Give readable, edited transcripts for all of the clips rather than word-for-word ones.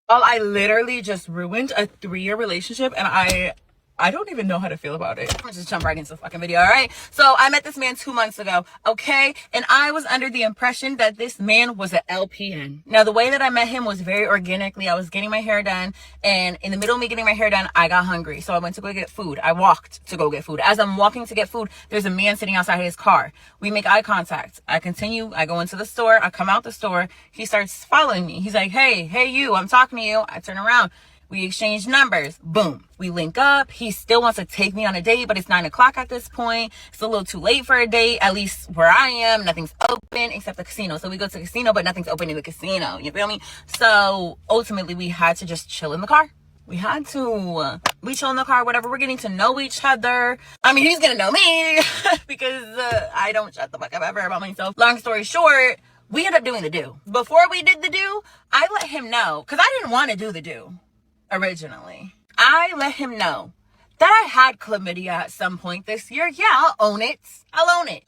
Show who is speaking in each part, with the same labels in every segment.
Speaker 1: Well, I literally just ruined a 3-year relationship, and I don't even know how to feel about it. I'm gonna just jump right into the fucking video, all right? So I met this man 2 months ago, okay? And I was under the impression that this man was an LPN. Now, the way that I met him was very organically. I was getting my hair done, and in the middle of me getting my hair done, I got hungry. So I went to go get food. I walked to go get food. As I'm walking to get food, there's a man sitting outside his car. We make eye contact. I continue. I go into the store. I come out the store. He starts following me. He's like, hey, you, I'm talking to you. I turn around. We exchange numbers. Boom. We link up. He still wants to take me on a date, but it's 9 o'clock at this point. It's a little too late for a date. At least where I am, nothing's open except the casino. So we go to the casino, but nothing's open in the casino. You feel me? So ultimately, we had to just chill in the car. We had to. We chill in the car, whatever. We're getting to know each other. I mean, he's gonna know me because I don't shut the fuck up ever about myself. Long story short, we ended up doing the do. Before we did the do, I let him know because I didn't want to do the do. Originally, I let him know that I had chlamydia at some point this year. Yeah, I'll own it.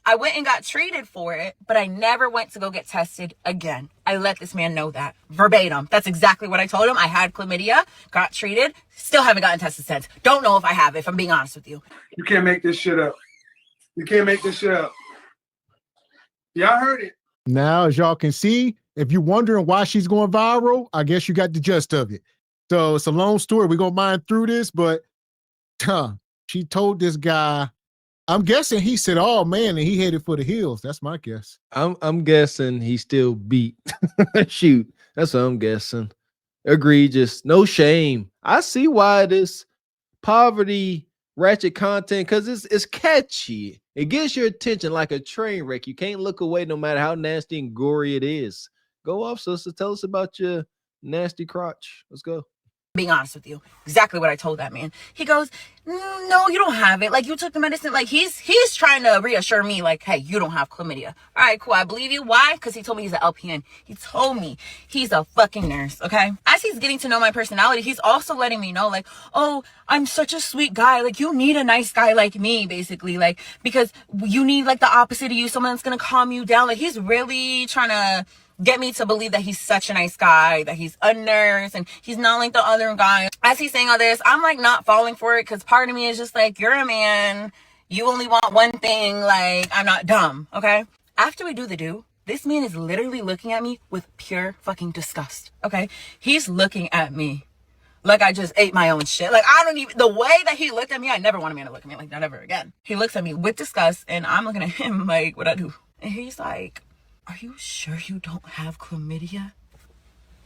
Speaker 1: I went and got treated for it, but I never went to go get tested again. I let this man know that verbatim. That's exactly what I told him. I had chlamydia, got treated, still haven't gotten tested since. Don't know if I have, if I'm being honest with you.
Speaker 2: You can't make this shit up. You can't make this shit up. Y'all heard it.
Speaker 3: Now, as y'all can see, if you're wondering why she's going viral, I guess you got the gist of it. So it's a long story. We're going to mind through this, but she told this guy, I'm guessing he said, oh man, and he headed for the hills. That's my guess.
Speaker 4: I'm guessing he still beat. Shoot, that's what I'm guessing. Egregious, no shame. I see why this poverty ratchet content, because it's catchy. It gets your attention like a train wreck. You can't look away no matter how nasty and gory it is. Go off, sister. Tell us about your nasty crotch. Let's go.
Speaker 1: Being honest with you, exactly what I told that man. He goes, no, you don't have it. Like, you took the medicine. Like, he's trying to reassure me, like, hey, you don't have chlamydia. All right, cool. I believe you. Why? Because he told me he's an LPN. He told me he's a fucking nurse. Okay. As he's getting to know my personality, he's also letting me know, like, oh, I'm such a sweet guy. Like, you need a nice guy like me, basically. Like, because you need like the opposite of you, someone that's gonna calm you down. Like, he's really trying to get me to believe that he's such a nice guy, that he's a nurse, and he's not like the other guy. As he's saying all this, I'm like not falling for it, because part of me is just like, you're a man, you only want one thing, like, I'm not dumb, okay? After we do the do, this man is literally looking at me with pure fucking disgust, okay? He's looking at me like I just ate my own shit. Like, I don't even, the way that he looked at me, I never want a man to look at me like that ever again. He looks at me with disgust, and I'm looking at him like, what I do? And he's like, are you sure you don't have chlamydia?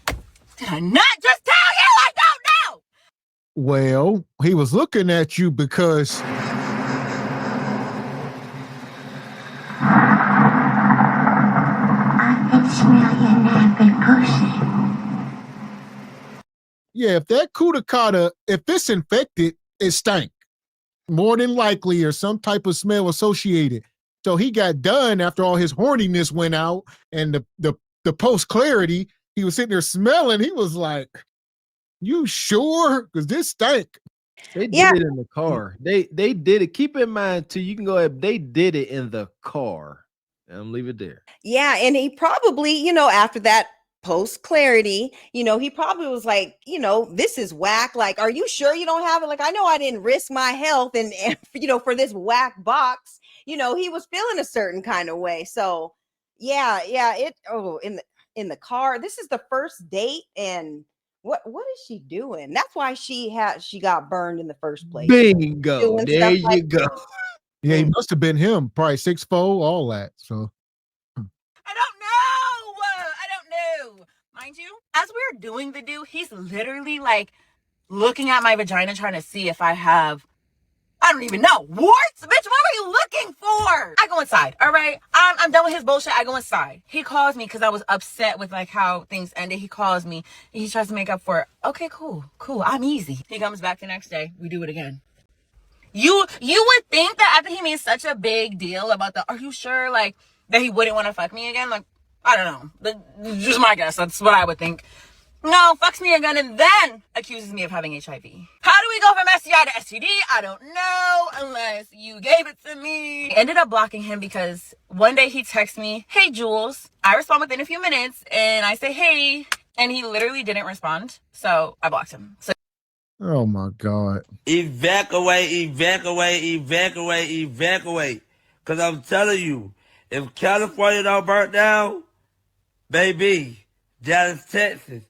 Speaker 1: Did I not just tell you? I don't know.
Speaker 3: Well, he was looking at you because
Speaker 5: I can smell your nappy pussy.
Speaker 3: Yeah, if that cooter, if it's infected, it stank. More than likely, or some type of smell associated. So he got done after all his horniness went out and the post-clarity, he was sitting there smelling. He was like, you sure? Because this stank.
Speaker 4: They did it in the car. They did it. Keep in mind, too, you can go ahead. They did it in the car. Leave it there.
Speaker 6: Yeah, and he probably, after that post clarity, he probably was like, this is whack. Like, are you sure you don't have it? Like, I know I didn't risk my health and for this whack box. He was feeling a certain kind of way. So yeah, in the car. This is the first date, and what is she doing? That's why she got burned in the first place.
Speaker 4: Bingo. There you
Speaker 6: like
Speaker 4: go.
Speaker 3: Yeah, he must have been him, probably 6'4", all that. So
Speaker 1: I don't know. Mind you, as we're doing the do, he's literally like looking at my vagina trying to see if I have, I don't even know, warts? Bitch, what are you looking for? I go inside, all right? I'm done with his bullshit. I go inside. He calls me because I was upset with like how things ended. He calls me. He tries to make up for it. Okay, cool. I'm easy. He comes back the next day. We do it again. You would think that after he made such a big deal about are you sure, like, that he wouldn't want to fuck me again? Like, I don't know. Just my guess. That's what I would think. No, fucks me again and then accuses me of having HIV. How do we go from STI to STD? I don't know unless you gave it to me. I ended up blocking him because one day he texts me, hey, Jules. I respond within a few minutes and I say, hey. And he literally didn't respond, so I blocked him. So
Speaker 3: Oh my God.
Speaker 7: Evacuate, evacuate, evacuate, evacuate. Because I'm telling you, if California don't burn down, baby, Dallas, Texas,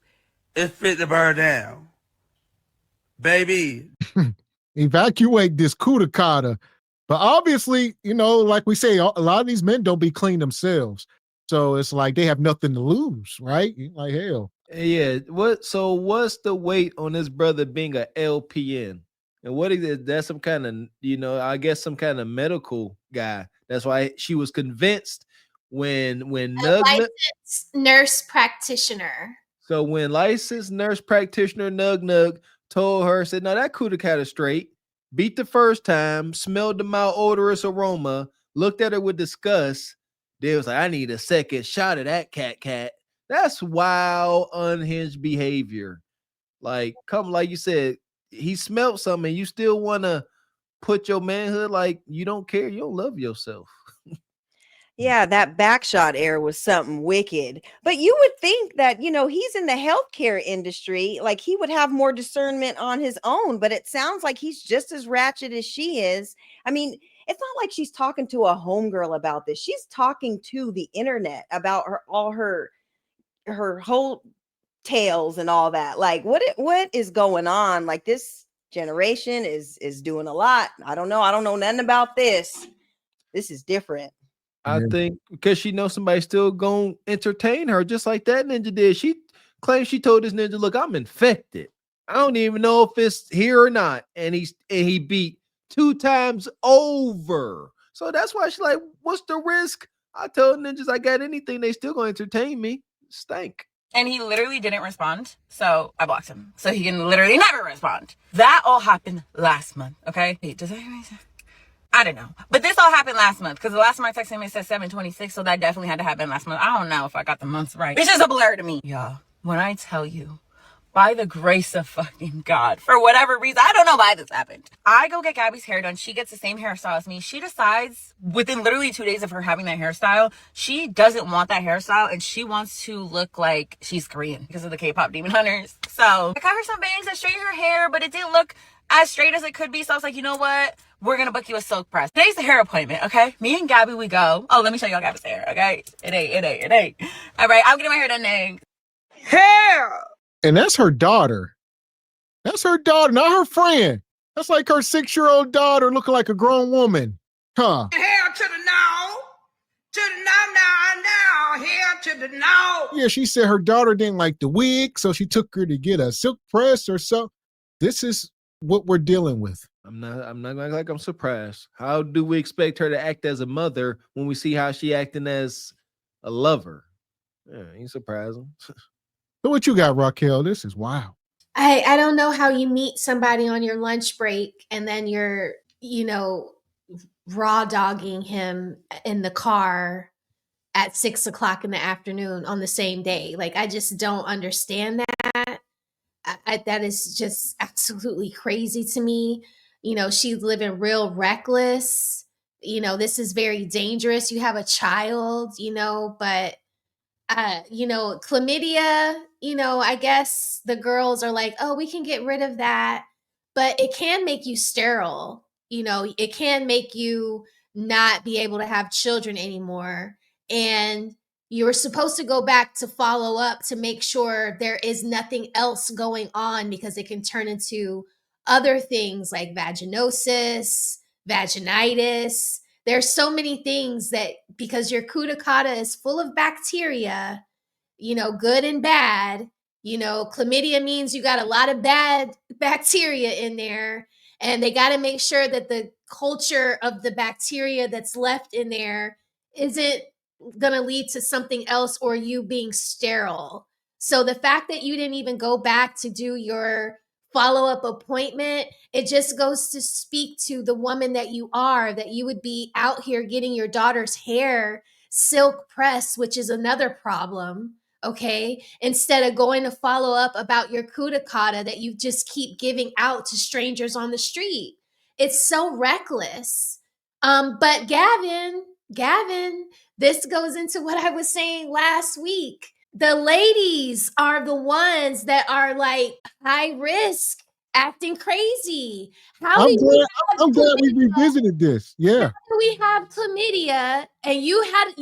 Speaker 7: it's fit to burn down. Baby.
Speaker 3: Evacuate this Kudakata. But obviously, you know, like we say, a lot of these men don't be clean themselves. So it's like they have nothing to lose, right? Like, hell.
Speaker 4: Yeah. What's the weight on this brother being a LPN? And what is it? That's some kind of, I guess some kind of medical guy. That's why she was convinced when
Speaker 8: licensed nurse practitioner.
Speaker 4: So when licensed nurse practitioner Nug told her, said, no, that Kudakata straight, beat the first time, smelled the malodorous aroma, looked at her with disgust. They was like, I need a second shot of that cat. That's wild, unhinged behavior. Like, like you said, he smelled something and you still want to put your manhood, like, you don't care. You don't love yourself.
Speaker 6: Yeah, that backshot air was something wicked. But you would think that, you know, he's in the healthcare industry, like he would have more discernment on his own, but it sounds like he's just as ratchet as she is. I mean, it's not like she's talking to a homegirl about this. She's talking to the internet about all her whole tales and all that. Like what is going on? Like this generation is doing a lot. I don't know nothing about this. This is different.
Speaker 4: I think because she knows somebody's still gonna entertain her, just like that ninja did. She claims she told this ninja, "Look, I'm infected. I don't even know if it's here or not." And he beat 2 times over. So that's why she's like, "What's the risk?" I told ninjas I got anything, they still gonna entertain me. Stank.
Speaker 1: And he literally didn't respond, so I blocked him. So he can literally never respond. That all happened last month, okay? Wait, does that make sense? I don't know. But this all happened last month because the last time I texted him, it said 7/26, so that definitely had to happen last month. I don't know if I got the months right. It's just a blur to me. Y'all, when I tell you, by the grace of fucking God, for whatever reason, I don't know why this happened. I go get Gabby's hair done. She gets the same hairstyle as me. She decides within literally 2 days of her having that hairstyle, she doesn't want that hairstyle and she wants to look like she's Korean because of the K-pop demon hunters. So I got her some bangs that straightened her hair, but it didn't look as straight as it could be. So I was like, you know what? We're going to book you a silk press. Today's the hair appointment, okay? Me and Gabby, we go. Oh, let me show y'all Gabby's hair, okay? It ain't. All right, I'm getting my hair done next. Hair!
Speaker 3: And that's her daughter. That's her daughter, not her friend. That's like her 6-year-old daughter looking like a grown woman. Huh?
Speaker 7: Hair to the now. To the now. Hair to the now.
Speaker 3: Yeah, she said her daughter didn't like the wig, so she took her to get a silk press or so. This is what we're dealing with.
Speaker 4: I'm not gonna act like I'm surprised. How do we expect her to act as a mother when we see how she acting as a lover? Yeah, ain't surprising.
Speaker 3: So what you got, Raquel? This is wild.
Speaker 8: I don't know how you meet somebody on your lunch break and then you're, raw dogging him in the car at 6:00 in the afternoon on the same day. Like, I just don't understand that. That is just absolutely crazy to me. She's living real reckless. This is very dangerous. You have a child, but chlamydia, I guess the girls are like, oh, we can get rid of that, but it can make you sterile. It can make you not be able to have children anymore. And you're supposed to go back to follow up to make sure there is nothing else going on because it can turn into other things like vaginosis, vaginitis. There's so many things that because your kudakata is full of bacteria, good and bad, chlamydia means you got a lot of bad bacteria in there. And they got to make sure that the culture of the bacteria that's left in there isn't going to lead to something else or you being sterile. So the fact that you didn't even go back to do your follow-up appointment, it just goes to speak to the woman that you are, that you would be out here getting your daughter's hair silk pressed, which is another problem. Okay, instead of going to follow up about your kudakata that you just keep giving out to strangers on the street. It's so reckless. But Gavin, this goes into what I was saying last week. the ladies are the ones that are like high risk, acting crazy. How do
Speaker 3: I'm
Speaker 8: you
Speaker 3: glad.
Speaker 8: have
Speaker 3: I'm glad we
Speaker 8: chlamydia?
Speaker 3: revisited this. Yeah.
Speaker 8: We have chlamydia and you had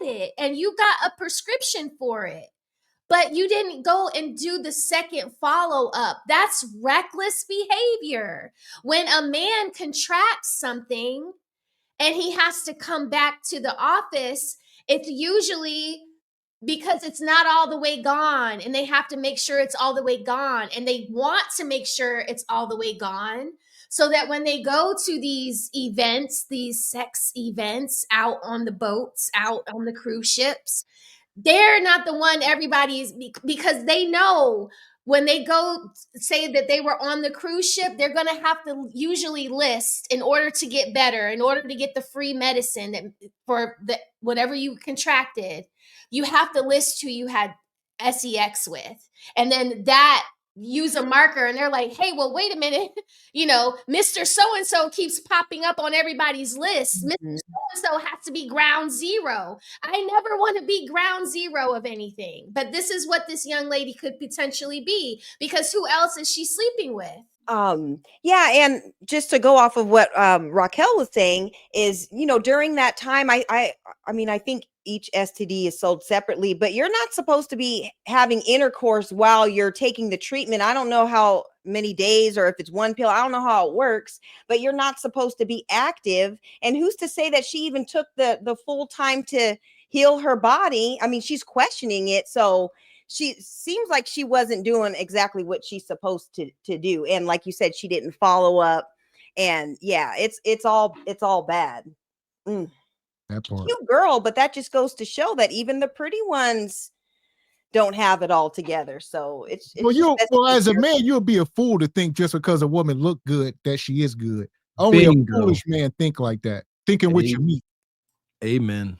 Speaker 8: it and you got a prescription for it, but you didn't go and do the second follow up. That's reckless behavior. When a man contracts something and he has to come back to the office, it's usually because it's not all the way gone and they have to make sure it's all the way gone, and they want to make sure it's all the way gone so that when they go to these events, these sex events out on the boats, out on the cruise ships, they're not the one everybody's, because they know when they go say that they were on the cruise ship, they're going to have to usually list, in order to get better, in order to get the free medicine that, for the whatever you contracted, you have to list who you had sex with, and then that use a marker, and they're like, hey, well, wait a minute, Mr. So-and-so keeps popping up on everybody's list. Mr.
Speaker 6: Mhm.
Speaker 8: So-and-so has to be ground zero. I never want to be ground zero of anything, but this is what this young lady could potentially be, because who else is she sleeping with?
Speaker 6: Yeah, and just to go off of what Raquel was saying is, during that time, I mean, I think each STD is sold separately, but you're not supposed to be having intercourse while you're taking the treatment. I don't know how many days or if it's one pill. I don't know how it works, but you're not supposed to be active. And who's to say that she even took the full time to heal her body? I mean, she's questioning it, so she seems like she wasn't doing exactly what she's supposed to do. And like you said, she didn't follow up. And yeah, it's all bad. Mm.
Speaker 3: That part.
Speaker 6: Cute girl, but that just goes to show that even the pretty ones don't have it all together. So it's
Speaker 3: Well,
Speaker 6: just best to be
Speaker 3: as a
Speaker 6: careful.
Speaker 3: man, you'll be a fool to think just because a woman look good that she is good. Only a
Speaker 4: Bingo.
Speaker 3: foolish man think like that. Thinking with your meat.
Speaker 4: Amen.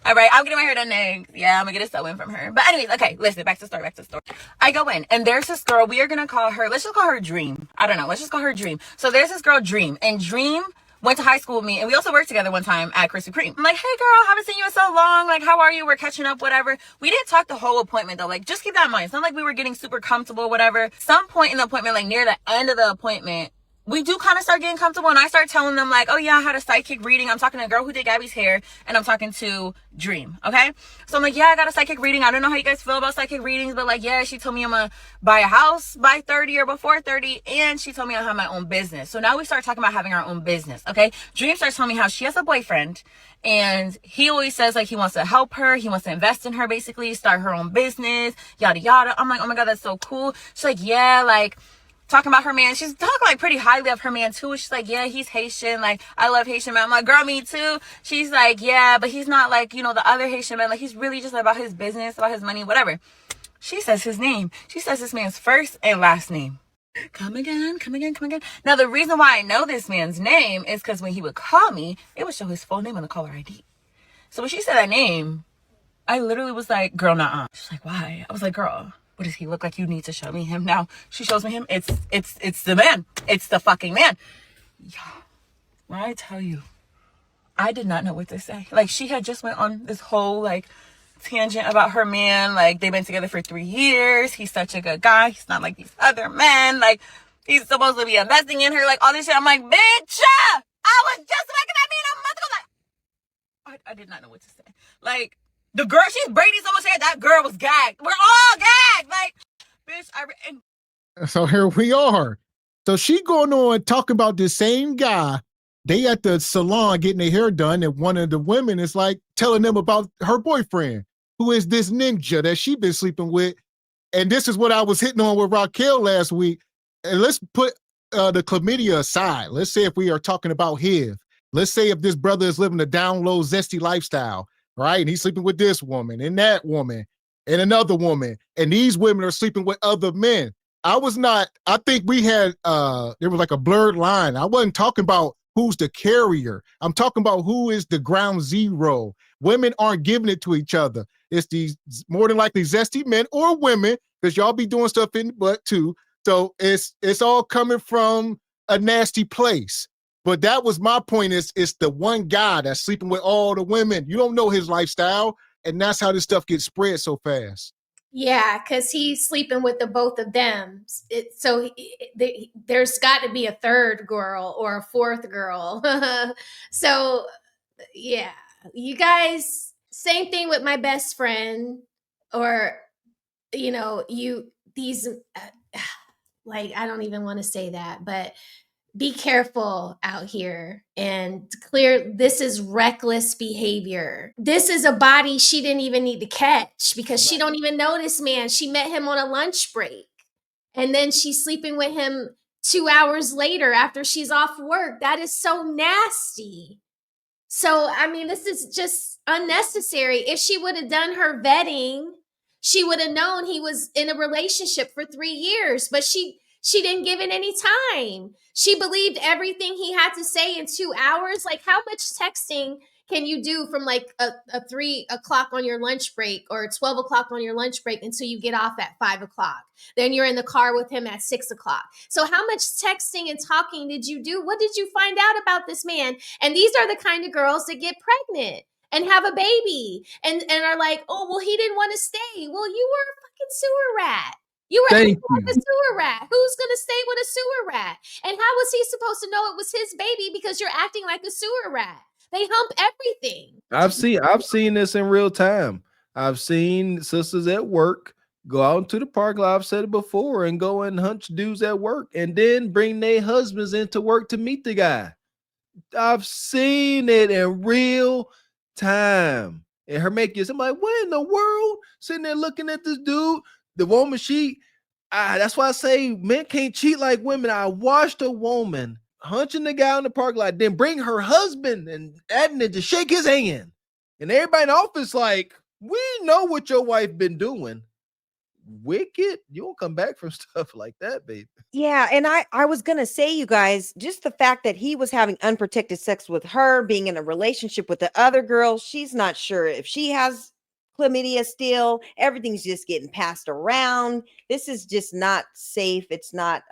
Speaker 1: All right, I'm getting my hair done next. Yeah, I'm gonna get a sew in from her. But anyways, okay, listen, back to the story. I go in and there's this girl, we are gonna call her, let's just call her Dream. I don't know, let's just call her Dream. So there's this girl, Dream, and Dream went to high school with me, and we also worked together one time at Krispy Kreme. I'm like, hey girl, haven't seen you in so long, like how are you? We're catching up, whatever. We didn't talk the whole appointment though, like just keep that in mind. It's not like we were getting super comfortable, whatever. Some point in the appointment, like near the end of the appointment, we do kind of start getting comfortable, and I start telling them like, oh yeah, I had a psychic reading. I'm talking to a girl who did Gabby's hair, and I'm talking to Dream, okay? So I'm like, yeah, I got a psychic reading. I don't know how you guys feel about psychic readings, but like, yeah, she told me I'm gonna buy a house by 30 or before 30, and she told me I'll have my own business. So now we start talking about having our own business, okay? Dream starts telling me how she has a boyfriend, and he always says like he wants to help her, he wants to invest in her, basically start her own business, yada yada. I'm like, oh my god, that's so cool. She's like, yeah, like talking about her man. She's talking like pretty highly of her man too. She's like, yeah, he's Haitian. Like, I love Haitian men. I'm like, girl, me too. She's like, yeah, but he's not like, the other Haitian men. Like, he's really just about his business, about his money, whatever. She says his name. She says this man's first and last name. Come again. Now, the reason why I know this man's name is because when he would call me, it would show his full name on the caller ID. So when she said that name, I literally was like, girl, nuh-uh. She's like, why? I was like, girl, what does he look like? You need to show me him. Now she shows me him. It's the man. It's the fucking man. Y'all, when I tell you, I did not know what to say. Like, she had just went on this whole like tangent about her man. Like, they've been together for 3 years. He's such a good guy. He's not like these other men. Like, he's supposed to be investing in her. Like, all this shit. I'm like, bitch, I was just looking at me and a month ago. Like, I did not know what to say. Like, the girl, she's Brady's almost here. That girl was gagged. We're all gagged. Like, bitch,
Speaker 3: So here we are. So she going on talking about the same guy. They at the salon getting their hair done, and one of the women is like telling them about her boyfriend, who is this ninja that she been sleeping with. And this is what I was hitting on with Raquel last week. And let's put the chlamydia aside. Let's say if we are talking about HIV. Let's say if this brother is living a down low, zesty lifestyle, right? And he's sleeping with this woman and that woman and another woman. And these women are sleeping with other men. I think we had, there was like a blurred line. I wasn't talking about who's the carrier. I'm talking about who is the ground zero. Women aren't giving it to each other. It's these more than likely zesty men or women, because y'all be doing stuff in the butt too. So it's all coming from a nasty place. But that was my point, is it's the one guy that's sleeping with all the women. You don't know his lifestyle. And that's how this stuff gets spread so fast.
Speaker 8: Yeah, because he's sleeping with the both of them. There's got to be a third girl or a fourth girl. So, yeah, you guys, same thing with my best friend, or, you know, like, I don't even want to say that, but be careful out here and this is reckless behavior. This is a body she didn't even need to catch because she don't even know this man. She met him on a lunch break and then she's sleeping with him 2 hours later after she's off work. That is so nasty. So, I mean, this is just unnecessary. If she would have done her vetting, she would have known he was in a relationship for 3 years, but she didn't give it any time. She believed everything he had to say in 2 hours. Like, how much texting can you do from like a 3 o'clock on your lunch break or 12 o'clock on your lunch break until you get off at 5 o'clock? Then you're in the car with him at 6 o'clock. So how much texting and talking did you do? What did you find out about this man? And these are the kind of girls that get pregnant and have a baby and are like, oh, well, he didn't want to stay. Well, you were a fucking sewer rat. You were acting like a sewer rat. Who's going to stay with a sewer rat? And how was he supposed to know it was his baby because you're acting like a sewer rat? They hump everything.
Speaker 4: I've seen this in real time. I've seen sisters at work go out into the park, like I've said it before, and go and hunch dudes at work and then bring their husbands into work to meet the guy. I've seen it in real time. And her make you, I'm like, what in the world? Sitting there looking at this dude. The woman, that's why I say men can't cheat like women. I watched a woman hunching the guy in the park lot, then bring her husband and adding it to shake his hand. And everybody in the office like, we know what your wife been doing. Wicked. You won't come back from stuff like that, baby.
Speaker 6: Yeah, and I was going to say, you guys, just the fact that he was having unprotected sex with her, being in a relationship with the other girl, she's not sure if she has chlamydia still. Everything's just getting passed around. This is just not safe. It's not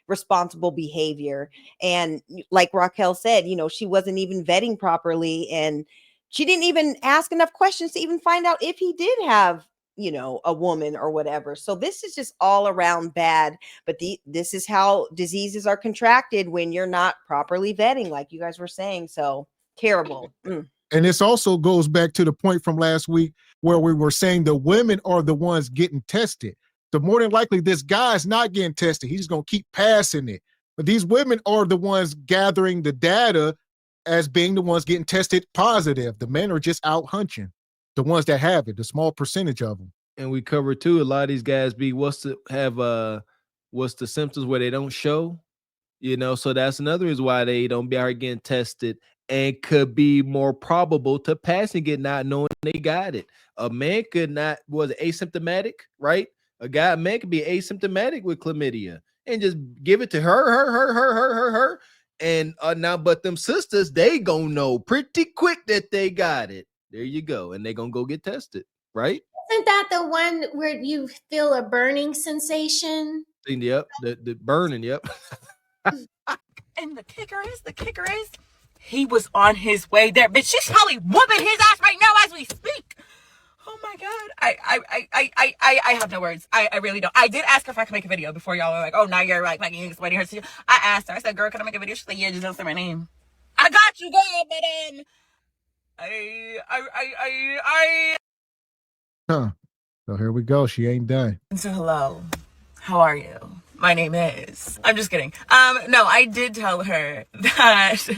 Speaker 6: responsible behavior. And like Raquel said, you know, she wasn't even vetting properly, and she didn't even ask enough questions to even find out if he did have, you know, a woman or whatever. So this is just all around bad. But this is how diseases are contracted when you're not properly vetting, like you guys were saying. So terrible.
Speaker 3: And this also goes back to the point from last week where we were saying the women are the ones getting tested. So more than likely, this guy's not getting tested. He's going to keep passing it. But these women are the ones gathering the data as being the ones getting tested positive. The men are just out hunching. The ones that have it, the small percentage of them.
Speaker 4: And we cover too, a lot of these guys what's the symptoms where they don't show, you know, so that's another reason why they don't be out getting tested and could be more probable to passing it not knowing they got it. A man could not, was asymptomatic, right? A man could be asymptomatic with chlamydia and just give it to her. And now, but them sisters, they gonna know pretty quick that they got it. There you go. And they gonna go get tested, right?
Speaker 8: Isn't that the one where you feel a burning sensation?
Speaker 4: Yep, the burning, yep.
Speaker 1: And the kicker is, he was on his way there. Bitch, she's probably whooping his ass right now as we speak. Oh my God. I have no words. I really don't. I did ask her if I could make a video before y'all were like, oh, now you're like making explaining her. I asked her, I said, girl, can I make a video? She's like, yeah, just don't say my name. I got you, girl, but
Speaker 3: So here we go. She ain't done.
Speaker 1: So hello, how are you? My name is. I'm just kidding. No, I did tell her that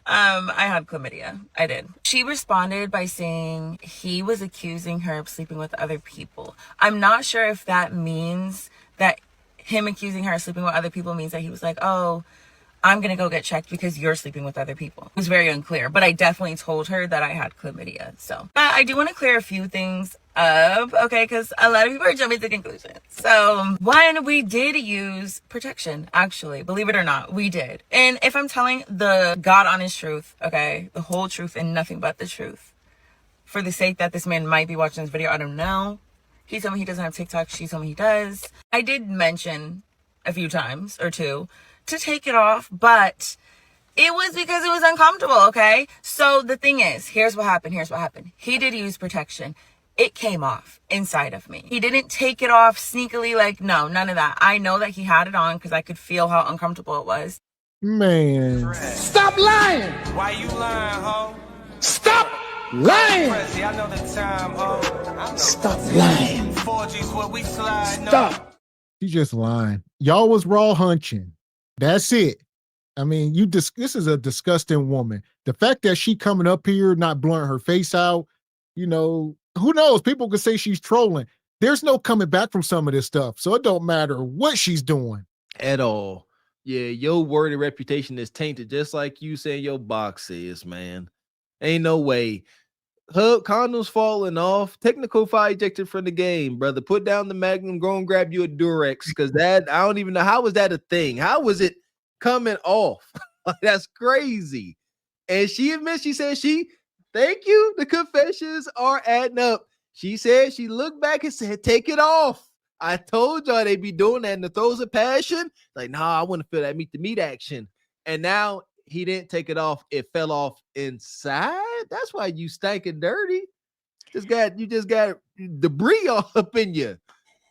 Speaker 1: I had chlamydia. I did. She responded by saying he was accusing her of sleeping with other people. I'm not sure if that means that him accusing her of sleeping with other people means that he was like, oh, I'm going to go get checked because you're sleeping with other people. It was very unclear, but I definitely told her that I had chlamydia. So, but I do want to clear a few things up, okay, because a lot of people are jumping to conclusions. So, one, we did use protection, actually, believe it or not, we did. And if I'm telling the God honest truth, okay, the whole truth and nothing but the truth, for the sake that this man might be watching this video, I don't know. He told me he doesn't have TikTok. She told me he does. I did mention a few times or two to take it off, but It was because it was uncomfortable, okay? So the thing is, here's what happened. He did use protection. It came off inside of me. He didn't take it off sneakily, like, no, none of that. I know that he had it on because I could feel how uncomfortable it was.
Speaker 3: Man.
Speaker 7: Stop lying! Why you lying, ho? Stop lying! I know the time, ho. Stop lying. 4G's where we slide. Stop.
Speaker 3: She's just lying. Y'all was raw hunching. That's it. I mean, this is a disgusting woman. The fact that she coming up here, not blurring her face out, you know, who knows? People could say she's trolling. There's no coming back from some of this stuff. So it don't matter what she's doing.
Speaker 4: At all. Yeah, your word and reputation is tainted, just like you saying your box is, man. Ain't no way. Condoms falling off. Technical foul ejected from the game, brother. Put down the Magnum, go and grab you a Durex, because that, I don't even know, how was that a thing? How was it coming off? That's crazy. And she admits, she said thank you, the confessions are adding up. She said she looked back and said, take it off. I told y'all they be doing that in the throes of passion. Like, nah, I want to feel that meet the meat action. And now he didn't take it off. It fell off inside. That's why you stank and dirty. You just got debris all up in you.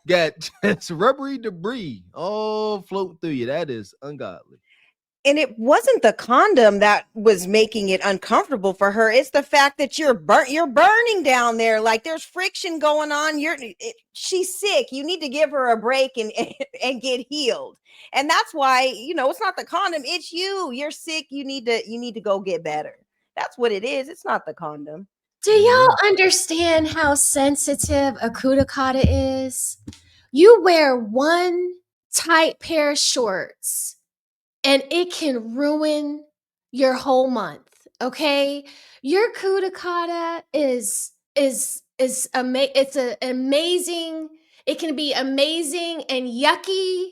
Speaker 4: Got just rubbery debris all floating through you. That is ungodly.
Speaker 6: And it wasn't the condom that was making it uncomfortable for her. It's the fact that you're burning down there. Like there's friction going on. She's sick. You need to give her a break and get healed. And that's why, it's not the condom. It's you. You're sick. You need to go get better. That's what it is. It's not the condom.
Speaker 8: Do y'all understand how sensitive a cuticotta is? You wear one tight pair of shorts and it can ruin your whole month. Okay, your cuticotta is it's amazing. It can be amazing and yucky.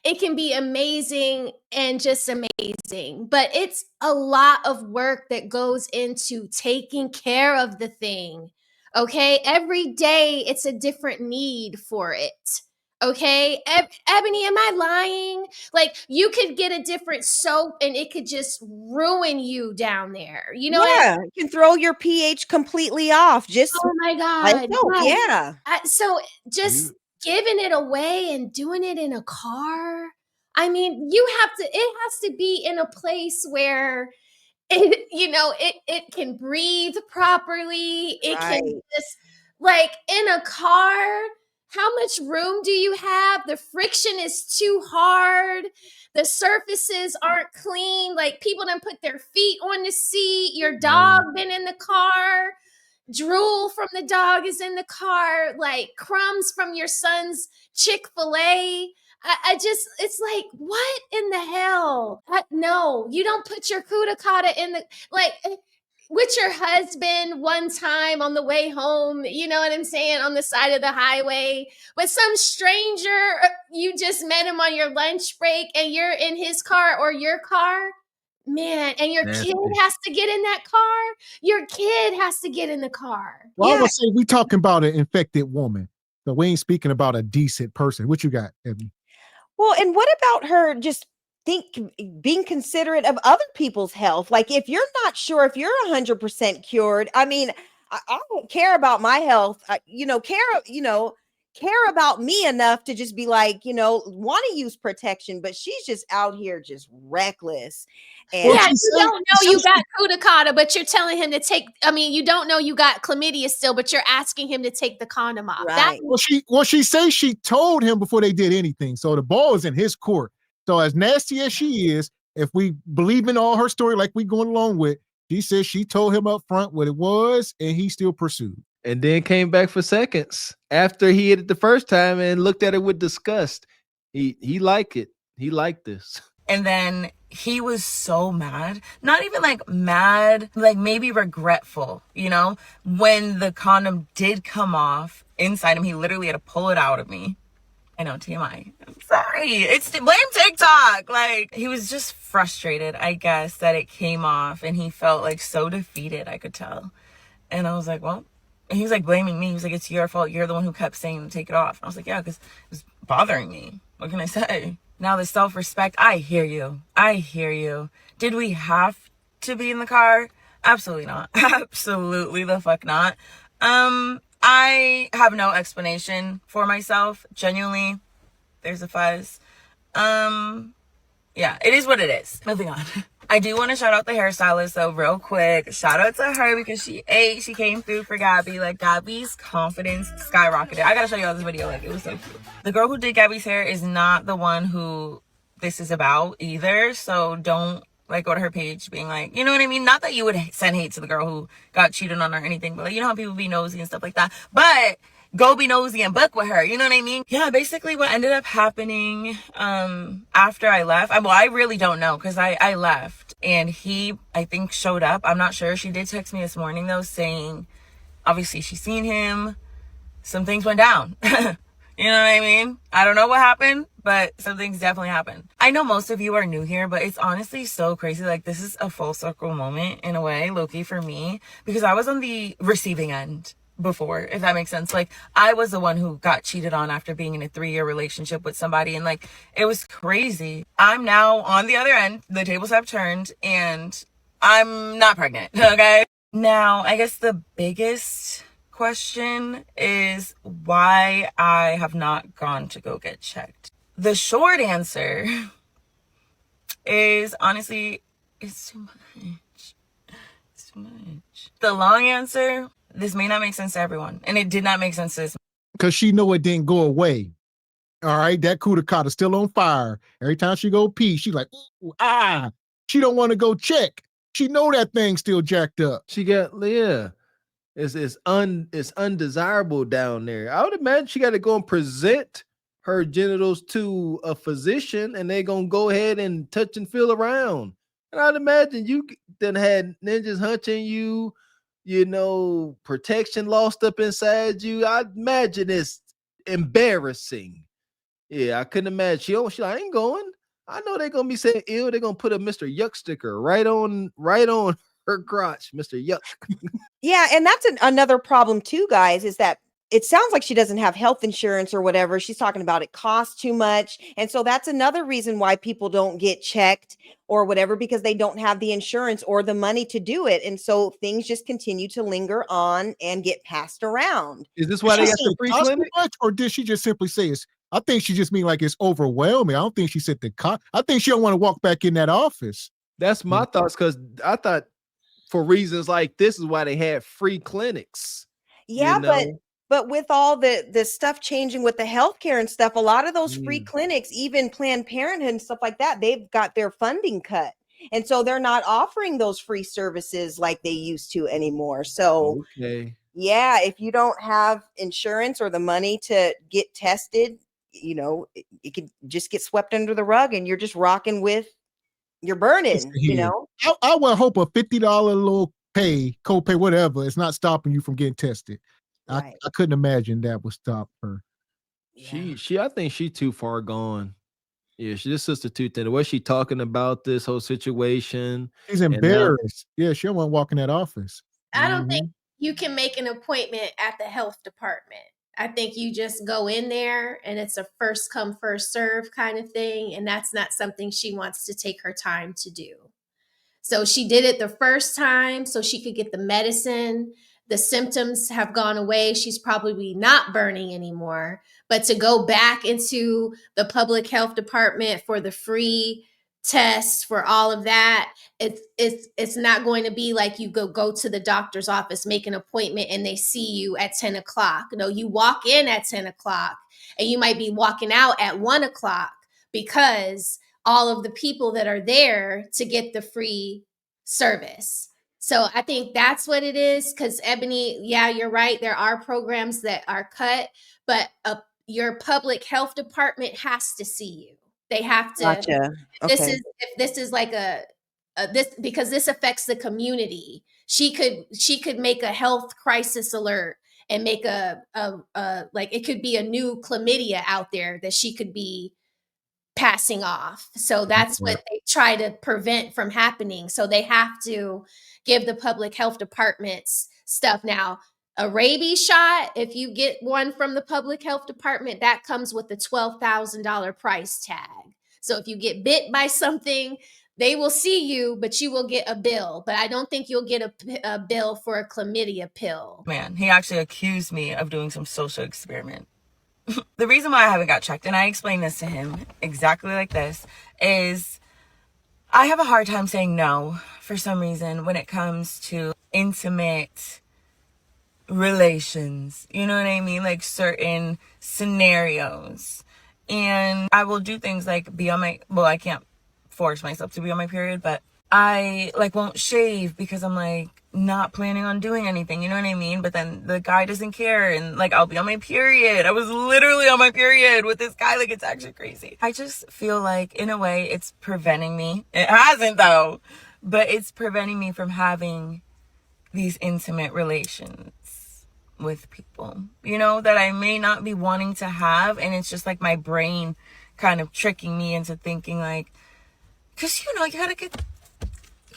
Speaker 8: It can be amazing and just amazing, but it's a lot of work that goes into taking care of the thing. Okay, every day it's a different need for it. Okay, Ebony, am I lying? Like you could get a different soap and it could just ruin you down there. You know,
Speaker 6: you can throw your pH completely off. Just
Speaker 8: oh my God,
Speaker 6: yeah.
Speaker 8: So just giving it away and doing it in a car. I mean, it has to be in a place where it can breathe properly. It can just, like, in a car. How much room do you have? The friction is too hard. The surfaces aren't clean. Like people done put their feet on the seat. Your dog been in the car. Drool from the dog is in the car. Like crumbs from your son's Chick-fil-A. It's like, what in the hell? No, you don't put your cuticotta in the, like, with your husband one time on the way home, you know what I'm saying, on the side of the highway, but some stranger, you just met him on your lunch break and you're in his car or your car, man, and your kid has to get in that car. Your kid has to get in the car.
Speaker 3: Well, I would say we talking about an infected woman, so we ain't speaking about a decent person. What you got, Ebony?
Speaker 6: Well, and what about her just being considerate of other people's health? Like if you're not sure if you're 100% cured, I mean, I don't care about my health, care about me enough to just be like, want to use protection, but she's just out here just reckless. And
Speaker 8: yeah, you don't know you got cuticotta, but you're telling him to take, you don't know you got chlamydia still, but you're asking him to take the condom off.
Speaker 6: Right.
Speaker 3: She says she told him before they did anything. So the ball is in his court. So as nasty as she is, if we believe in all her story, like we going along with, she says she told him up front what it was and he still pursued.
Speaker 4: And then came back for seconds after he hit it the first time and looked at it with disgust. He liked it. He liked this.
Speaker 1: And then he was so mad, not even like mad, like maybe regretful, when the condom did come off inside him, he literally had to pull it out of me. I know, TMI. I'm sorry. It's blame TikTok. Like he was just frustrated, I guess, that it came off and he felt like so defeated, I could tell. And I was like, well, and he was like blaming me. He was like, it's your fault. You're the one who kept saying to take it off. And I was like, yeah, because it was bothering me. What can I say? Now the self-respect, I hear you. I hear you. Did we have to be in the car? Absolutely not. Absolutely the fuck not. I have no explanation for myself. Genuinely, there's a fuzz. Yeah, it is what it is. Moving on. I do want to shout out the hairstylist though real quick. Shout out to her because she came through for Gabby. Like, Gabby's confidence skyrocketed. I gotta show you all this video. Like, it was so cute. The girl who did Gabby's hair is not the one who this is about either. So don't like go to her page being like, you know what I mean? Not that you would send hate to the girl who got cheated on or anything, but like, you know how people be nosy and stuff like that. But go be nosy and book with her. You know what I mean? Yeah, basically what ended up happening after I left. I really don't know because I left and he, I think, showed up. I'm not sure. She did text me this morning though saying, obviously she's seen him. Some things went down. You know what I mean? I don't know what happened, but some things definitely happened. I know most of you are new here, but it's honestly so crazy. Like, this is a full circle moment in a way, low-key for me, because I was on the receiving end before, if that makes sense. Like, I was the one who got cheated on after being in a 3-year relationship with somebody, and like, it was crazy. I'm now on the other end. The tables have turned, and I'm not pregnant, okay? Now, I guess the biggest question is why I have not gone to go get checked. The short answer is honestly, it's too much. It's too much. The long answer, this may not make sense to everyone, and it did not make sense to this.
Speaker 3: Because she know it didn't go away. All right, that cooter is still on fire. Every time she go pee, she like, ooh, ah. She don't want to go check. She know that thing's still jacked up.
Speaker 4: She got, yeah. It's undesirable down there. I would imagine she got to go and present her genitals to a physician, and they're gonna go ahead and touch and feel around. And I'd imagine you then had ninjas hunting you, you know, protection lost up inside you. I'd imagine it's embarrassing. Yeah, I couldn't imagine. She like, I ain't going. I know they're gonna be saying ill. They're gonna put a Mr. Yuck sticker right on her crotch, Mr. Yuck.
Speaker 6: Yeah, and that's another problem too, guys, is that it sounds like she doesn't have health insurance or whatever. She's talking about it costs too much. And so that's another reason why people don't get checked or whatever, because they don't have the insurance or the money to do it. And so things just continue to linger on and get passed around.
Speaker 4: Is this why they got the free clinic?
Speaker 3: Much, or did she just simply say it's, I think she just mean like it's overwhelming. I don't think she said the cost. I think she don't want to walk back in that office.
Speaker 4: That's my thoughts, because I thought for reasons like this is why they had free clinics.
Speaker 6: Yeah, you know? But with all the stuff changing with the healthcare and stuff, a lot of those free clinics, even Planned Parenthood and stuff like that, they've got their funding cut. And so they're not offering those free services like they used to anymore. So, yeah, if you don't have insurance or the money to get tested, you know, it could just get swept under the rug and you're just rocking with your burden, you know?
Speaker 3: I would hope a $50 little copay, whatever, it's not stopping you from getting tested. Right. I couldn't imagine that would stop her.
Speaker 4: Yeah. I think she too far gone. Yeah, this sister too thin. The way she talking about this whole situation.
Speaker 3: She's embarrassed. Yeah, she don't want to walk in that office.
Speaker 8: I don't think you can make an appointment at the health department. I think you just go in there and it's a first come, first serve kind of thing. And that's not something she wants to take her time to do. So she did it the first time so she could get the medicine. The symptoms have gone away. She's probably not burning anymore. But to go back into the public health department for the free tests, for all of that, it's not going to be like you go to the doctor's office, make an appointment, and they see you at 10 o'clock. No, you walk in at 10 o'clock, and you might be walking out at 1 o'clock because all of the people that are there to get the free service. So I think that's what it is. Because Ebony, yeah, you're right. There are programs that are cut, but your public health department has to see you. They have to.
Speaker 6: Gotcha. Okay.
Speaker 8: If this is like this, because this affects the community. She could make a health crisis alert and make a like it could be a new chlamydia out there that she could be passing off. So that's what they try to prevent from happening. So they have to give the public health departments stuff. Now, a rabies shot, if you get one from the public health department, that comes with a $12,000 price tag. So if you get bit by something, they will see you, but you will get a bill. But I don't think you'll get a bill for a chlamydia pill.
Speaker 1: Man, he actually accused me of doing some social experiment. The reason why I haven't got checked, and I explained this to him exactly like this, is I have a hard time saying no for some reason when it comes to intimate relations. You know what I mean? Like certain scenarios. And I will do things like be on my, well, I can't force myself to be on my period, but I like won't shave because I'm like not planning on doing anything, you know what I mean? But then the guy doesn't care, and like I'll be on my period. I was literally on my period with this guy. Like, it's actually crazy. I just feel like in a way it's preventing me. It hasn't though, but it's preventing me from having these intimate relations with people, you know, that I may not be wanting to have. And it's just like my brain kind of tricking me into thinking like, cause you know, you gotta get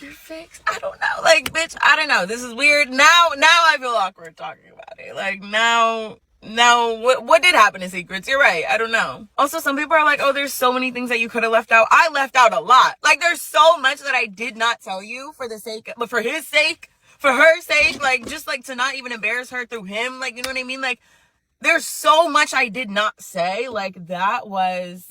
Speaker 1: your fix. I don't know. Like, bitch, I don't know. This is weird. Now I feel awkward talking about it. Like now, what did happen in secrets? You're right. I don't know. Also, some people are like, oh, there's so many things that you could have left out. I left out a lot. Like, there's so much that I did not tell you for the sake, but for his sake, for her sake, like, just like to not even embarrass her through him. Like, you know what I mean? Like, there's so much I did not say. Like, that was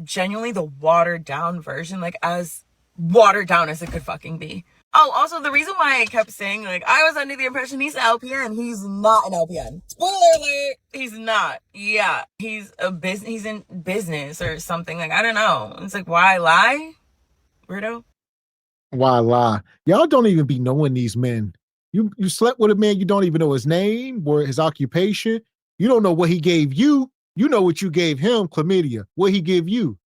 Speaker 1: genuinely the watered down version. Like, as watered down as it could fucking be. Oh, also the reason why I kept saying like I was under the impression he's an LPN, he's not an LPN. Spoiler alert, he's not. Yeah, he's in business or something. Like, I don't know. It's like, why lie, weirdo?
Speaker 3: Why lie? Y'all don't even be knowing these men. You slept with a man, you don't even know his name or his occupation. You don't know what he gave you. You know what you gave him, chlamydia. What he give you.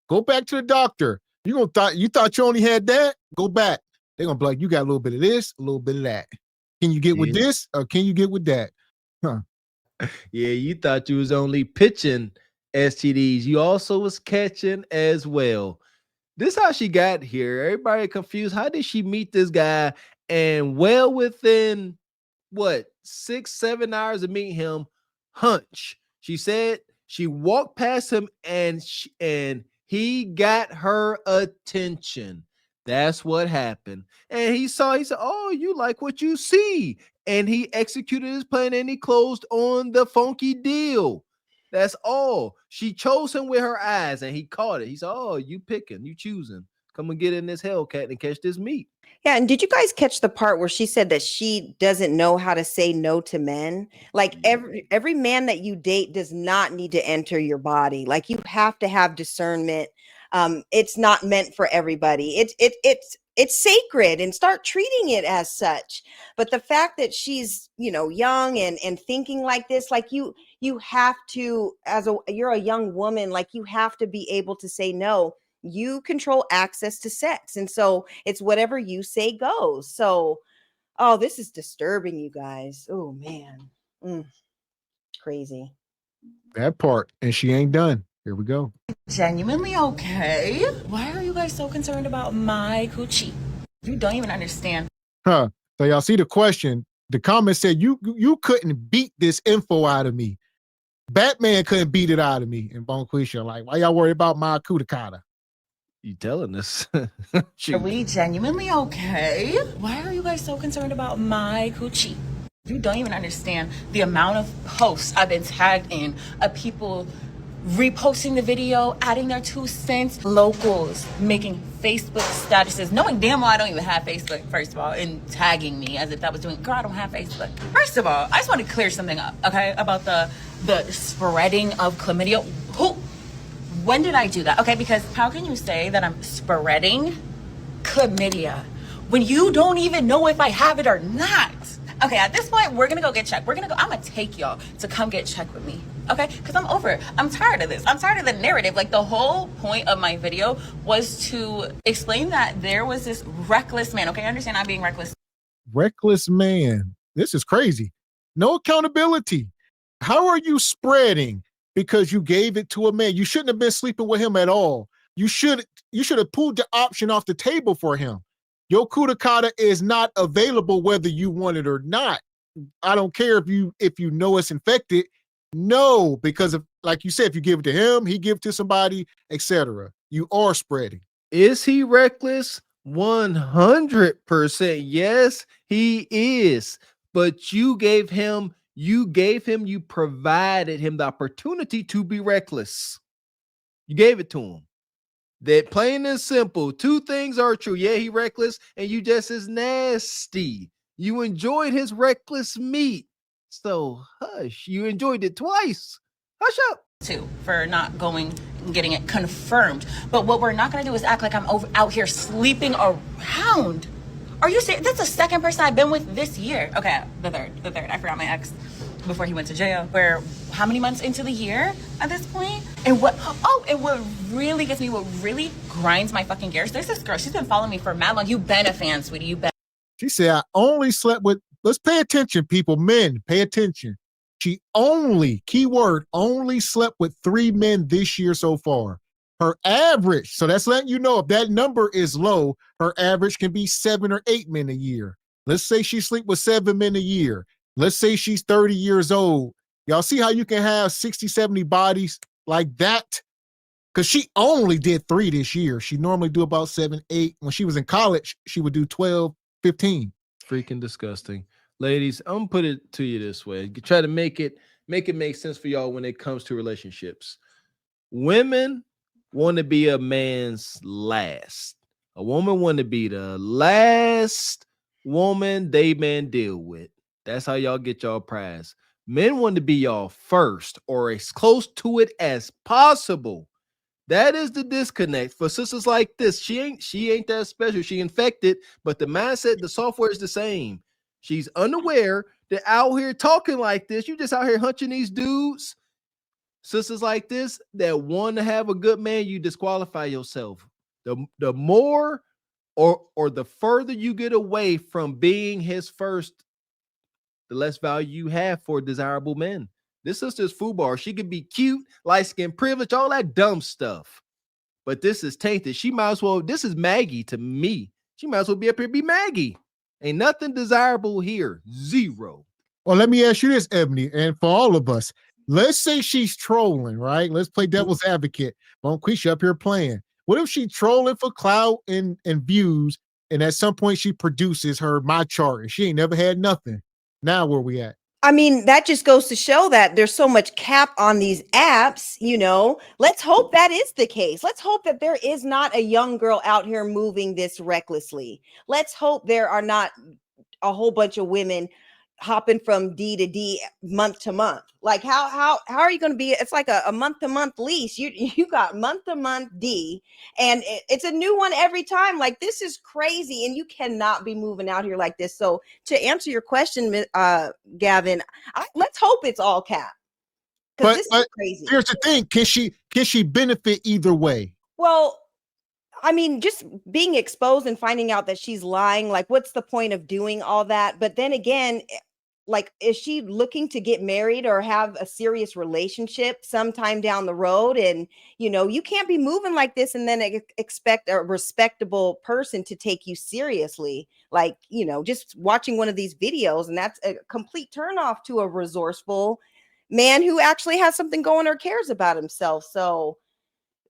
Speaker 3: Go back to the doctor. You thought you only had that? Go back. They're gonna be like, you got a little bit of this, a little bit of that. Can you get with this or can you get with that? Huh.
Speaker 4: Yeah, you thought you was only pitching STDs. You also was catching as well. This how she got here. Everybody confused. How did she meet this guy? And well within what 6-7 hours of meeting him, hunch. She said she walked past him and he got her attention. That's what happened. And he said, oh, you like what you see. And he executed his plan and he closed on the funky deal. That's all. She chose him with her eyes and he caught it. He said, oh, you picking, you choosing. Come and get in this Hellcat and catch this meat.
Speaker 6: Yeah, and did you guys catch the part where she said that she doesn't know how to say no to men? Like every man that you date does not need to enter your body. Like you have to have discernment. It's not meant for everybody. It's sacred and start treating it as such. But the fact that she's, you know, young and thinking like this, like you have to, you're a young woman, like you have to be able to say no. You control access to sex. And so it's whatever you say goes. So, oh, this is disturbing, you guys. Oh, man. Crazy.
Speaker 3: That part. And she ain't done. Here we go.
Speaker 1: Genuinely okay. Why are you guys so concerned about my coochie? You don't even understand.
Speaker 3: Huh. So y'all see the question. The comment said, you couldn't beat this info out of me. Batman couldn't beat it out of me. And Bonquisha, like, why y'all worried about my cuticata?
Speaker 4: You telling us?
Speaker 1: Are we genuinely okay? Why are you guys so concerned about my coochie? You don't even understand the amount of posts I've been tagged in of people reposting the video, adding their 2 cents, locals making Facebook statuses, knowing damn well I don't even have Facebook, first of all, and tagging me as if that was doing, girl, I don't have Facebook. First of all, I just want to clear something up, okay, about the spreading of chlamydia. When did I do that? Okay, because how can you say that I'm spreading chlamydia when you don't even know if I have it or not? Okay, at this point, we're gonna go get checked. I'm gonna take y'all to come get checked with me, okay? Because I'm over it. I'm tired of this. I'm tired of the narrative. Like, the whole point of my video was to explain that there was this reckless man, okay? I understand I'm being reckless.
Speaker 3: Reckless man. This is crazy. No accountability. How are you spreading because you gave it to a man? You shouldn't have been sleeping with him at all. You should have pulled the option off the table for him. Your cuticata is not available whether you want it or not. I don't care if you know it's infected. No, because like you said, if you give it to him, he give it to somebody, etc. You are spreading.
Speaker 4: Is he reckless? 100%. Yes, he is. But you provided him the opportunity to be reckless. You gave it to him. That plain and simple, two things are true. Yeah, he reckless, and you just as nasty. You enjoyed his reckless meat. So hush, you enjoyed it twice. Hush up.
Speaker 1: Too, for not going and getting it confirmed. But what we're not going to do is act like I'm out here sleeping around. Are you serious? That's the second person I've been with this year. Okay, the third. I forgot my ex before he went to jail. We're how many months into the year at this point? And what really gets me, what really grinds my fucking gears, there's this girl, she's been following me for mad long. You've been a fan, sweetie. You've been.
Speaker 3: She said, I only slept with, let's pay attention, people, men, pay attention. She only slept with 3 men this year so far. Her average, so that's letting you know if that number is low, her average can be 7 or 8 men a year. Let's say she sleep with 7 men a year. Let's say she's 30 years old. Y'all see how you can have 60, 70 bodies like that? Because she only did 3 this year. She normally do about 7, 8. When she was in college, she would do 12, 15.
Speaker 4: Freaking disgusting. Ladies, I'm gonna put it to you this way. Try to make it make sense for y'all when it comes to relationships. Women want to be a man's last. A woman want to be the last woman they man deal with. That's how y'all get y'all prize. Men want to be y'all first or as close to it as possible. That is the disconnect for sisters like this. She ain't that special. She infected, but the mindset, the software is the same. She's unaware that out here talking like this, you just out here hunching these dudes. Sisters like this that want to have a good man, you disqualify yourself. The more or the further you get away from being his first, the less value you have for desirable men. This sister's foobar. She could be cute, light skin, privilege, all that dumb stuff. But this is tainted. She might as well, this is Maggie to me. She might as well be up here be Maggie. Ain't nothing desirable here. Zero.
Speaker 3: Well, let me ask you this, Ebony, and for all of us, let's say she's trolling, right? Let's play devil's advocate. Quisha up here playing. What if she trolling for clout and views, and at some point she produces her my chart, and she ain't never had nothing? Now where we at?
Speaker 6: I mean, that just goes to show that there's so much cap on these apps, you know. Let's hope that is the case. Let's hope that there is not a young girl out here moving this recklessly. Let's hope there are not a whole bunch of women hopping from D to D month to month. Like how are you going to be? It's like a month to month lease. You got month to month D, and it's a new one every time. Like, this is crazy, and you cannot be moving out here like this. So to answer your question, Gavin, let's hope it's all cap, because this is crazy.
Speaker 3: Here's the thing: can she benefit either way?
Speaker 6: Well, I mean, just being exposed and finding out that she's lying, like, what's the point of doing all that? But then again, like, is she looking to get married or have a serious relationship sometime down the road? And, you know, you can't be moving like this and then expect a respectable person to take you seriously. Like, you know, just watching one of these videos, and that's a complete turnoff to a resourceful man who actually has something going or cares about himself. So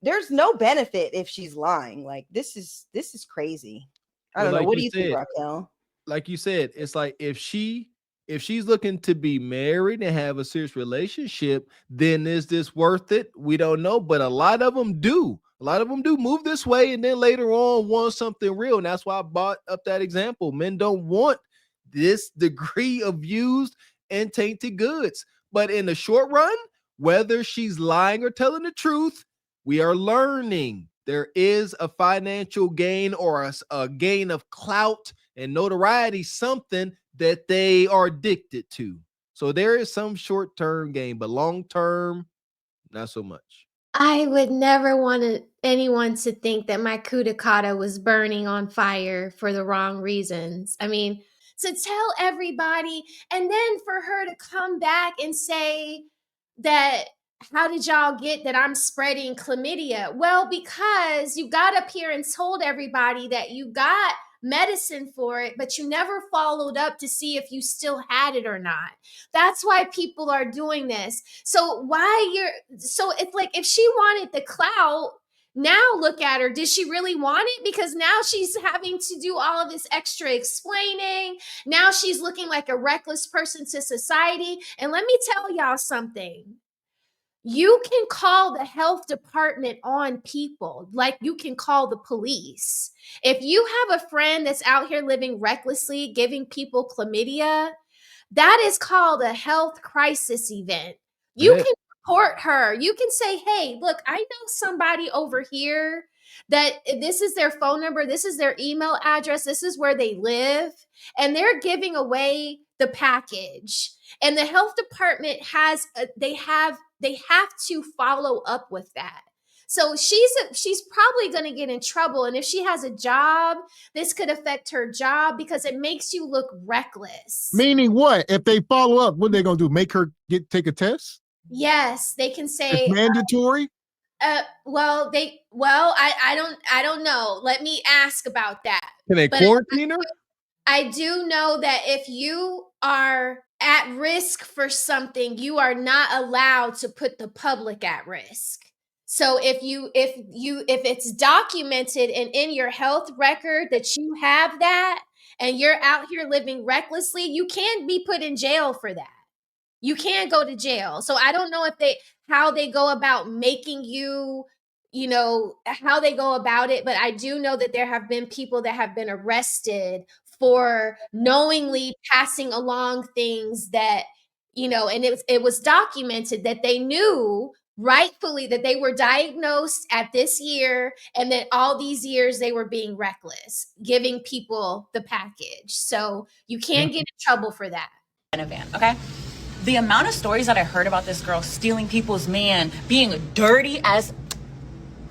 Speaker 6: there's no benefit if she's lying. Like, this is crazy. I don't know. What do you think, Raquel?
Speaker 4: Like you said, it's like if she's looking to be married and have a serious relationship, then is this worth it? We don't know, but a lot of them do. A lot of them do move this way, and then later on want something real. And that's why I brought up that example. Men don't want this degree of used and tainted goods. But in the short run, whether she's lying or telling the truth, we are learning there is a financial gain or a gain of clout and notoriety, something that they are addicted to. So there is some short-term gain, but long-term, not so much.
Speaker 8: I would never want anyone to think that my kudakata was burning on fire for the wrong reasons. I mean, to tell everybody and then for her to come back and say that, how did y'all get that I'm spreading chlamydia? Well, because you got up here and told everybody that you got medicine for it, but you never followed up to see if you still had it or not. That's why people are doing this. So it's like, if she wanted the clout, now look at her. Did she really want it? Because now she's having to do all of this extra explaining. Now she's looking like a reckless person to society. And let me tell y'all something. You can call the health department on people, like you can call the police. If you have a friend that's out here living recklessly, giving people chlamydia, that is called a health crisis event. You can report her. You can say, hey, look, I know somebody over here that this is their phone number, this is their email address, this is where they live, and they're giving away the package. And the health department they have to follow up with that. So she's probably going to get in trouble. And if she has a job, this could affect her job because it makes you look reckless.
Speaker 3: Meaning what? If they follow up, what are they going to do? Make her take a test?
Speaker 8: Yes, they can say
Speaker 3: it's mandatory.
Speaker 8: I don't know. Let me ask about that.
Speaker 4: Can they quarantine her?
Speaker 8: I do know that if you are at risk for something, you are not allowed to put the public at risk. So if it's documented and in your health record that you have that and you're out here living recklessly, you can be put in jail for that. You can go to jail. So I don't know how they go about making you, how they go about it, but I do know that there have been people that have been arrested for knowingly passing along things that, and it was documented that they knew rightfully that they were diagnosed at this year and that all these years they were being reckless, giving people the package. So you can't get in trouble for that.
Speaker 1: In a van, okay? The amount of stories that I heard about this girl stealing people's man, being dirty as,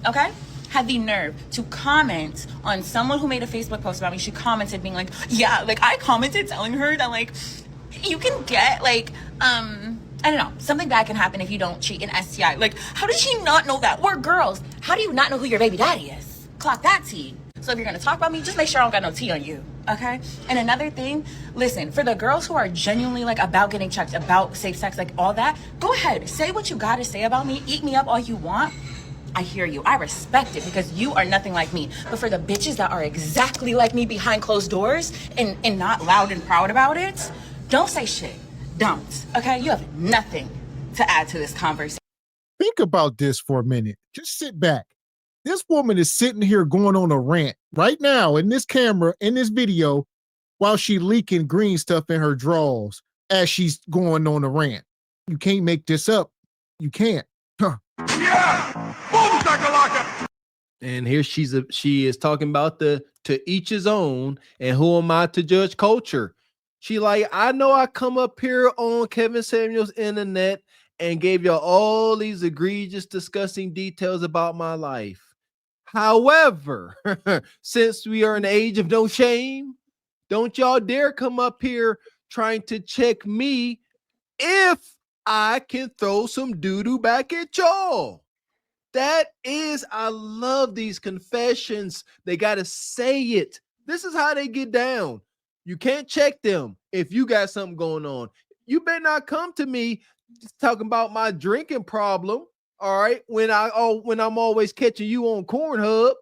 Speaker 1: okay? Had the nerve to comment on someone who made a Facebook post about me. She commented being like, yeah, like I commented telling her that like, you can get like, I don't know, something bad can happen if you don't cheat, an STI. Like, how does she not know that? We're girls. How do you not know who your baby daddy is? Clock that tea. So if you're gonna talk about me, just make sure I don't got no tea on you, okay? And another thing, listen, for the girls who are genuinely like about getting checked, about safe sex, like all that, go ahead, say what you gotta say about me, eat me up all you want. I hear you, I respect it because you are nothing like me. But for the bitches that are exactly like me behind closed doors and not loud and proud about it, don't say shit. Don't, okay? You have nothing to add to this conversation.
Speaker 3: Think about this for a minute. Just sit back. This woman is sitting here going on a rant right now in this camera, in this video, while she leaking green stuff in her drawers as she's going on a rant. You can't make this up. You can't. Huh.
Speaker 7: Yeah! Boom, shakalaka!
Speaker 4: And here she is talking about to each his own, and who am I to judge culture? She like, I know I come up here on Kevin Samuel's internet and gave y'all all these egregious, disgusting details about my life. However, since we are in the age of no shame, don't y'all dare come up here trying to check me if I can throw some doo-doo back at y'all. I love these confessions. They got to say it. This is how they get down. You can't check them if you got something going on. You better not come to me talking about my drinking problem. All right, when I'm always catching you on Cornhub.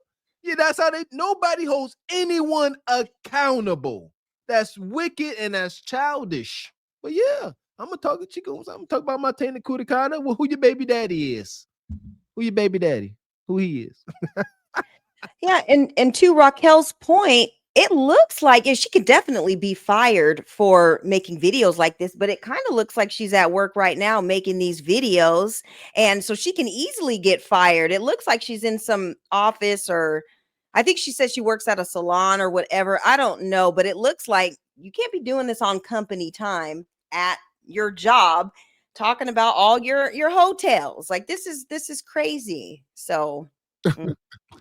Speaker 4: Yeah, that's how nobody holds anyone accountable. That's wicked and that's childish. But yeah, I'm gonna talk to Chicos. I'm gonna talk about my Tana Kudakana. Well, who your baby daddy is? Who your baby daddy? Who he is?
Speaker 6: Yeah, and to Raquel's point, it looks like she could definitely be fired for making videos like this, but it kind of looks like she's at work right now making these videos. And so she can easily get fired. It looks like she's in some office, or I think she said she works at a salon or whatever. I don't know, but it looks like you can't be doing this on company time at your job, talking about all your hotels. Like this is crazy. So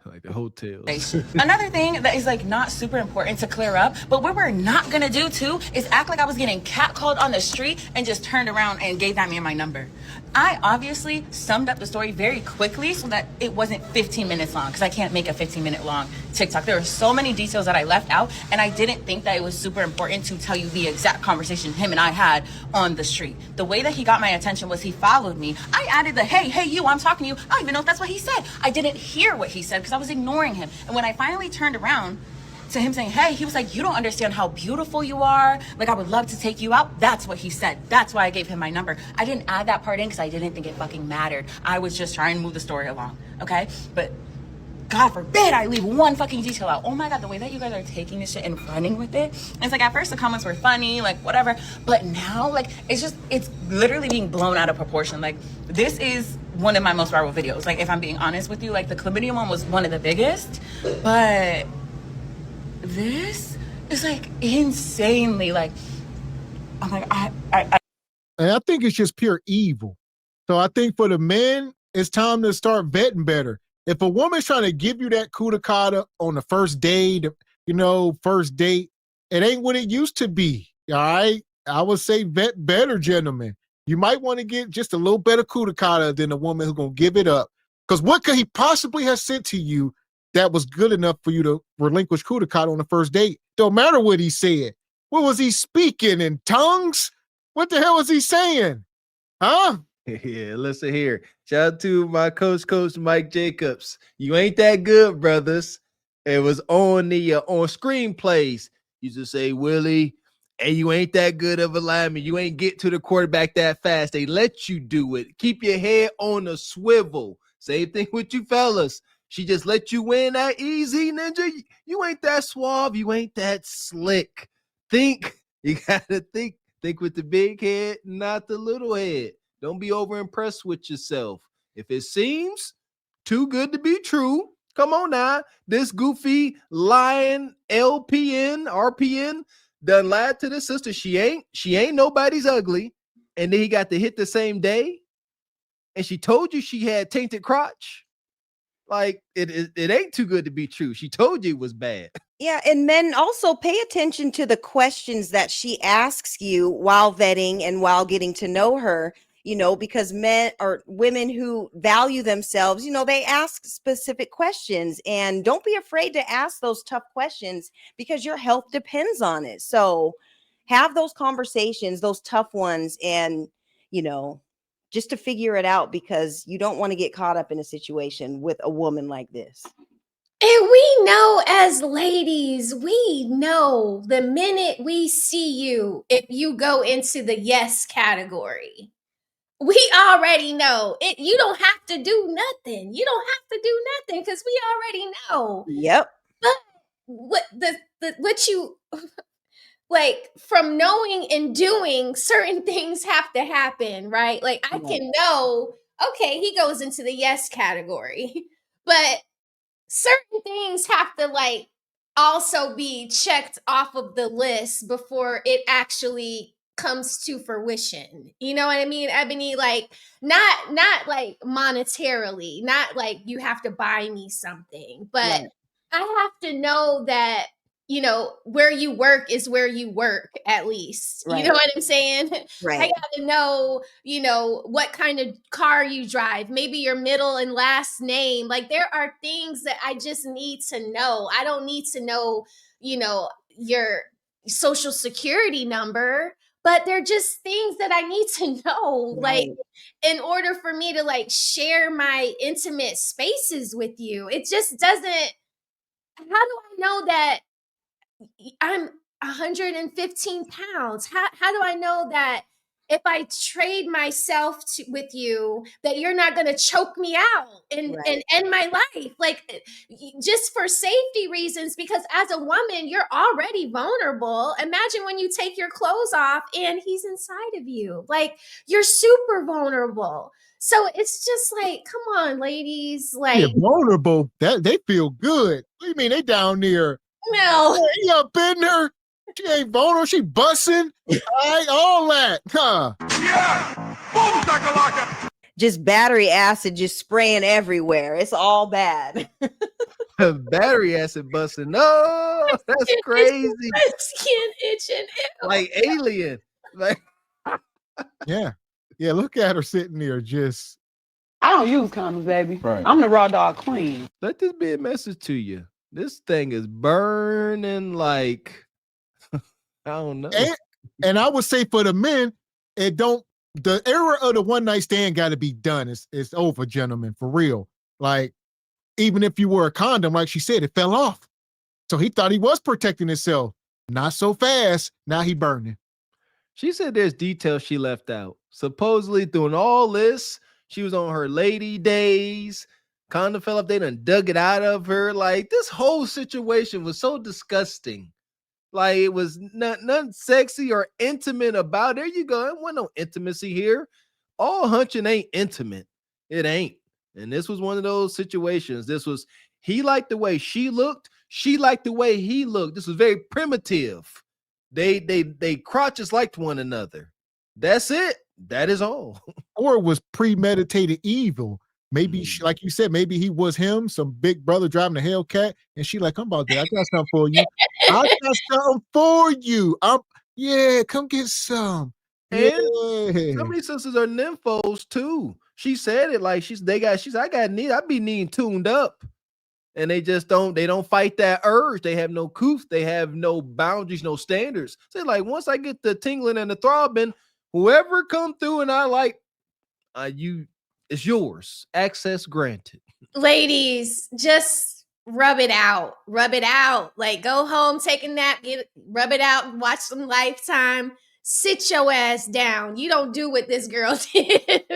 Speaker 4: Like the hotels.
Speaker 1: Another thing that is like not super important to clear up, but what we're not gonna do too is act like I was getting catcalled on the street and just turned around and gave that man my number. I obviously summed up the story very quickly so that it wasn't 15 minutes long, because I can't make a 15-minute long TikTok. There were so many details that I left out, and I didn't think that it was super important to tell you the exact conversation him and I had on the street. The way that he got my attention was he followed me. I added the, hey, you, I'm talking to you. I don't even know if that's what he said. I didn't hear what he said because I was ignoring him. And when I finally turned around to him saying, hey, he was like, you don't understand how beautiful you are. Like, I would love to take you out. That's what he said. That's why I gave him my number. I didn't add that part in because I didn't think it fucking mattered. I was just trying to move the story along, okay? But God forbid I leave one fucking detail out. Oh my God, the way that you guys are taking this shit and running with it. And it's like, at first the comments were funny, like whatever. But now, like, it's literally being blown out of proportion. Like, this is one of my most viral videos. Like, if I'm being honest with you, like the chlamydia one was one of the biggest, but this is like insanely like, I'm like,
Speaker 3: And I think it's just pure evil. So I think for the men, it's time to start vetting better. If a woman's trying to give you that coup de cotta on the first date, first date, it ain't what it used to be. All right. I would say vet better, gentlemen. You might want to get just a little better coup de cotta than a woman who's going to give it up. Because what could he possibly have sent to you that was good enough for you to relinquish coup de cotta on the first date? Don't matter what he said. What was he speaking in tongues? What the hell was he saying? Huh?
Speaker 4: Yeah, listen here. Shout out to my coach Mike Jacobs. You ain't that good, brothers. It was on the on screenplays. You just say, Willie, hey, you ain't that good of a lineman. You ain't get to the quarterback that fast. They let you do it. Keep your head on a swivel. Same thing with you fellas. She just let you win that easy, ninja. You ain't that suave. You ain't that slick. Think. You gotta think. Think with the big head, not the little head. Don't be over impressed with yourself. If it seems too good to be true, come on now. This goofy lying RPN done lied to the sister. She ain't nobody's ugly. And then he got to hit the same day. And she told you she had tainted crotch. Like, it ain't too good to be true. She told you it was bad.
Speaker 6: Yeah, and men also pay attention to the questions that she asks you while vetting and while getting to know her, because men or women who value themselves, they ask specific questions, and don't be afraid to ask those tough questions because your health depends on it. So have those conversations, those tough ones, and, just to figure it out, because you don't want to get caught up in a situation with a woman like this.
Speaker 8: And we know as ladies, we know the minute we see you, if you go into the yes category, we already know it. You don't have to do nothing. You don't have to do nothing because we already know.
Speaker 6: Yep.
Speaker 8: But what you like, from knowing and doing, certain things have to happen, right? Like, I can know, okay, he goes into the yes category, but certain things have to like also be checked off of the list before it actually comes to fruition. You know what I mean, Ebony? Like, not like monetarily, not like you have to buy me something, but right. I have to know that, where you work is where you work, at least. Right. You know what I'm saying? Right. I got to know, what kind of car you drive, maybe your middle and last name. Like, there are things that I just need to know. I don't need to know, your social security number, but they're just things that I need to know, right. Like, in order for me to like share my intimate spaces with you. It just doesn't. How do I know that I'm 115 pounds? How do I know that if I trade myself with you, that you're not going to choke me out and end my life? Like, just for safety reasons, because as a woman, you're already vulnerable. Imagine when you take your clothes off and he's inside of you. Like, you're super vulnerable. So it's just like, come on, ladies. Like,
Speaker 3: yeah, vulnerable. That they feel good. What do you mean they down there?
Speaker 8: No.
Speaker 3: You up in there? She ain't vulnerable. She bussing. All that. Huh?
Speaker 7: Yeah. Boom, shakalaka.
Speaker 6: Just battery acid just spraying everywhere. It's all bad.
Speaker 4: Battery acid busting. No, that's crazy.
Speaker 8: My skin itching.
Speaker 4: Like alien. Like
Speaker 3: Yeah. Yeah, look at her sitting there just.
Speaker 9: I don't use condoms, baby.
Speaker 4: Right.
Speaker 9: I'm the raw dog queen.
Speaker 4: let this be a message to you. This thing is burning like I don't know.
Speaker 3: And I would say for the men, the era of the one night stand got to be done. It's over, gentlemen, for real. Like, even if you wore a condom, like she said, it fell off. So he thought he was protecting himself. Not so fast. Now he burning.
Speaker 4: She said there's details she left out. Supposedly doing all this, she was on her lady days. Condom fell off. They done dug it out of her. Like, this whole situation was so disgusting. Like, it was nothing sexy or intimate about it. There you go. There wasn't no intimacy here. All hunching ain't intimate. It ain't. And this was one of those situations. He liked the way she looked. She liked the way he looked. This was very primitive. They crotches liked one another. That's it. That is all.
Speaker 3: Or it was premeditated evil. Maybe, like you said, maybe he was him, some big brother driving a Hellcat, and she like, I'm about that. I got something for you. I got something for you. Yeah, come get some.
Speaker 4: And
Speaker 3: Yeah.
Speaker 4: some of these sisters are nymphos too. She said it like I be needing tuned up. And they don't fight that urge. They have no couth, they have no boundaries, no standards. So like, once I get the tingling and the throbbing, whoever come through and I like, it's yours. Access granted.
Speaker 8: Ladies, just rub it out. Rub it out. Like, go home, take a nap, rub it out, watch some Lifetime. Sit your ass down. You don't do what this girl did.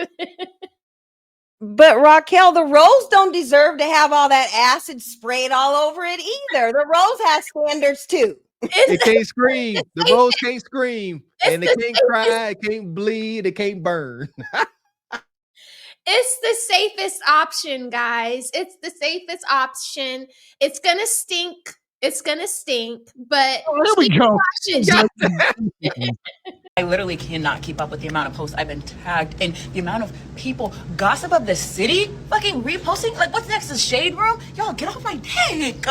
Speaker 6: But Raquel, the rose don't deserve to have all that acid sprayed all over it either. The rose has standards too.
Speaker 4: It can't scream. The rose can't scream. And it can't cry. It can't bleed. It can't burn.
Speaker 8: It's the safest option, guys. It's the safest option. It's gonna stink. It's gonna stink, but
Speaker 3: there we go.
Speaker 1: I literally cannot keep up with the amount of posts I've been tagged and the amount of people gossip of the city fucking reposting. Like, what's next? The shade room? Y'all get off my dick.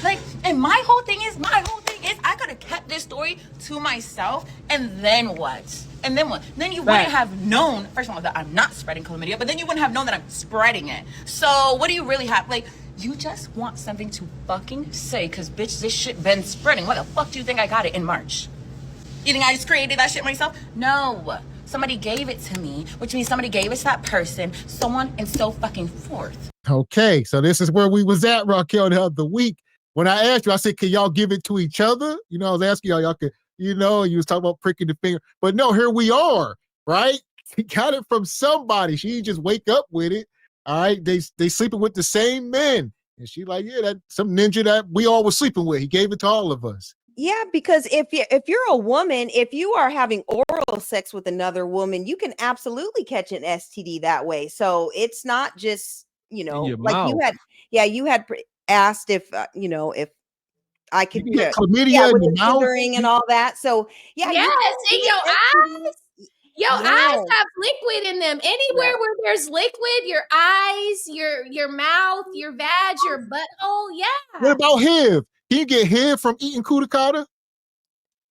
Speaker 1: Like, and my whole thing is I could have kept this story to myself, and then what? And then what? Then you wouldn't have known, first of all, that I'm not spreading chlamydia, but then you wouldn't have known that I'm spreading it. So what do you really have? Like, you just want something to fucking say, because bitch, this shit been spreading. What the fuck do you think I got it in March? You think I just created that shit myself? No. Somebody gave it to me, which means somebody gave it to that person, so on and so fucking forth.
Speaker 3: Okay, so this is where we was at, Raquel, the other week. When I asked you, I said, can y'all give it to each other? You know, I was asking y'all could, you was talking about pricking the finger. But no, here we are, right? He got it from somebody. She didn't just wake up with it. All right, they sleeping with the same men. And she like, yeah, that some ninja that we all was sleeping with. He gave it to all of us.
Speaker 6: Yeah, because if you're a woman, if you are having oral sex with another woman, you can absolutely catch an STD that way. So it's not just, like you had asked if if I could
Speaker 3: get chlamydia
Speaker 6: with
Speaker 3: in
Speaker 6: the
Speaker 3: your mouth
Speaker 6: and all that. So
Speaker 8: yes, in your eyes. Your eyes have liquid in them. Anywhere where there's liquid, your eyes, your mouth, your vag, your butthole. Yeah.
Speaker 3: What about HIV? Can you get HIV from eating cuticotta?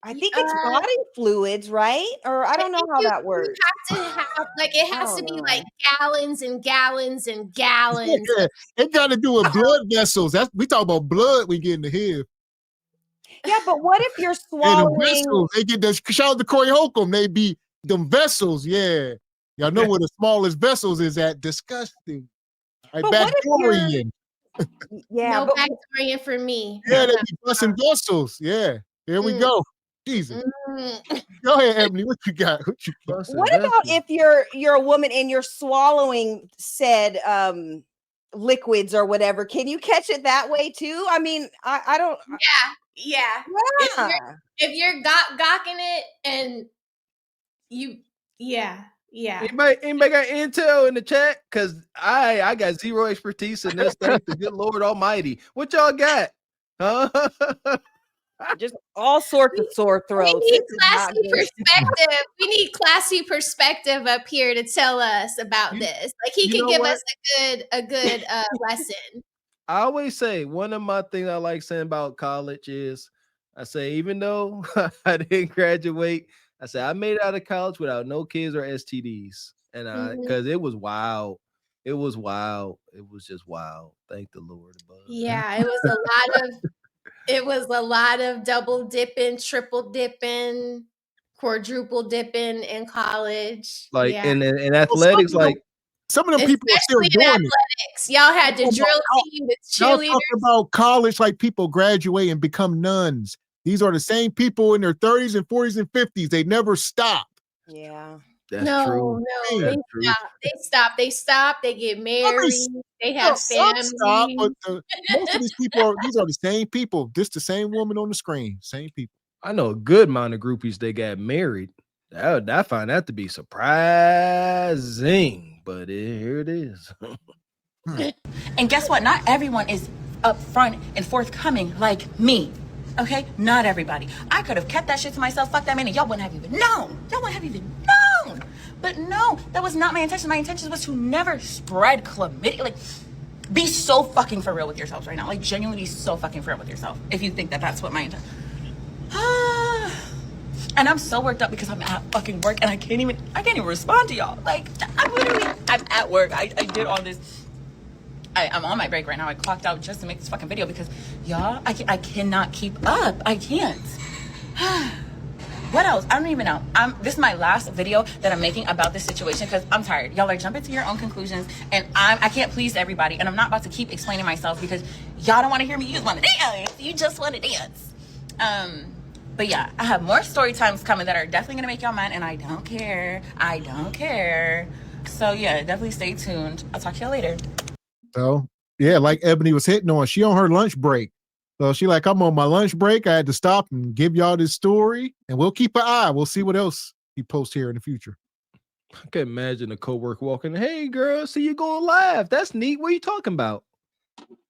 Speaker 6: I think it's body fluids, right? Or I don't know how that works.
Speaker 8: You have to have it has to be like gallons and gallons and gallons.
Speaker 3: Yeah, it got to do with blood vessels. We talk about blood. We get in the HIV.
Speaker 6: Yeah, but what if you're swallowing?
Speaker 3: The vessels, they get the shout out to Corey Holcomb. They be them vessels. Yeah, y'all know where the smallest vessels is at. Disgusting. Like Bacterian.
Speaker 8: No Bacterian for me.
Speaker 3: Yeah, they be busting vessels. Yeah, here we go. Jesus. Go ahead, Ebony. What you got?
Speaker 6: What about if you're a woman and you're swallowing said liquids or whatever? Can you catch it that way too? I mean, I don't.
Speaker 8: Yeah. If you're gawking it and you, yeah.
Speaker 4: Anybody got intel in the chat? Because I got zero expertise in this. Thanks to good Lord Almighty. What y'all got? Huh?
Speaker 6: Just all sorts of sore throats.
Speaker 8: We need classy perspective. We need classy perspective up here to tell us about this. Like he can give us a good lesson.
Speaker 4: I always say one of my things I like saying about college is I say, even though I didn't graduate, I say I made it out of college without no kids or STDs. And because it was wild. It was wild. It was just wild. Thank the Lord above.
Speaker 8: Yeah, it was a lot of double dipping, triple dipping, quadruple dipping in college.
Speaker 4: Like
Speaker 8: Yeah.
Speaker 4: in athletics, like
Speaker 3: some of them people are still
Speaker 8: Especially in
Speaker 3: doing it.
Speaker 8: athletics. Y'all had the drill team, the
Speaker 3: Y'all
Speaker 8: cheerleaders.
Speaker 3: talking about college like people graduate and become nuns. These are the same people in their 30s and 40s and 50s. They never stop.
Speaker 6: Yeah.
Speaker 4: That's true.
Speaker 8: No,
Speaker 3: Man.
Speaker 8: they stop, they get married, they have families.
Speaker 3: Stop, but most of these people these are the same people. Just the same woman on the screen. Same people.
Speaker 4: I know a good amount of groupies that got married. I find that to be surprising, but here it is.
Speaker 1: And guess what? Not everyone is upfront and forthcoming like me. Okay? Not everybody. I could have kept that shit to myself. Fuck that man, and y'all wouldn't have even known. Y'all wouldn't have even known. But no, that was not my intention. My intention was to never spread chlamydia. Like, be so fucking for real with yourselves right now. Like, genuinely be so fucking for real with yourself. If you think that that's what my intention. And I'm so worked up because I'm at fucking work and I can't even respond to y'all. Like, I'm at work. I did all this. I'm on my break right now. I clocked out just to make this fucking video because y'all, I cannot keep up. I can't. What else? I don't even know. This is my last video that I'm making about this situation because I'm tired. Y'all are jumping to your own conclusions and I can't please everybody, and I'm not about to keep explaining myself because y'all don't want to hear me. You just want to dance. You just want to dance. But yeah, I have more story times coming that are definitely gonna make y'all mad, and I don't care. I don't care. So yeah, definitely stay tuned. I'll talk to y'all later.
Speaker 3: So yeah, like Ebony was hitting on, she on her lunch break. So she like, I'm on my lunch break. I had to stop and give y'all this story, and we'll keep an eye. We'll see what else he posts here in the future.
Speaker 4: I can imagine a coworker walking, hey girl, see you going live. That's neat. What are you talking about?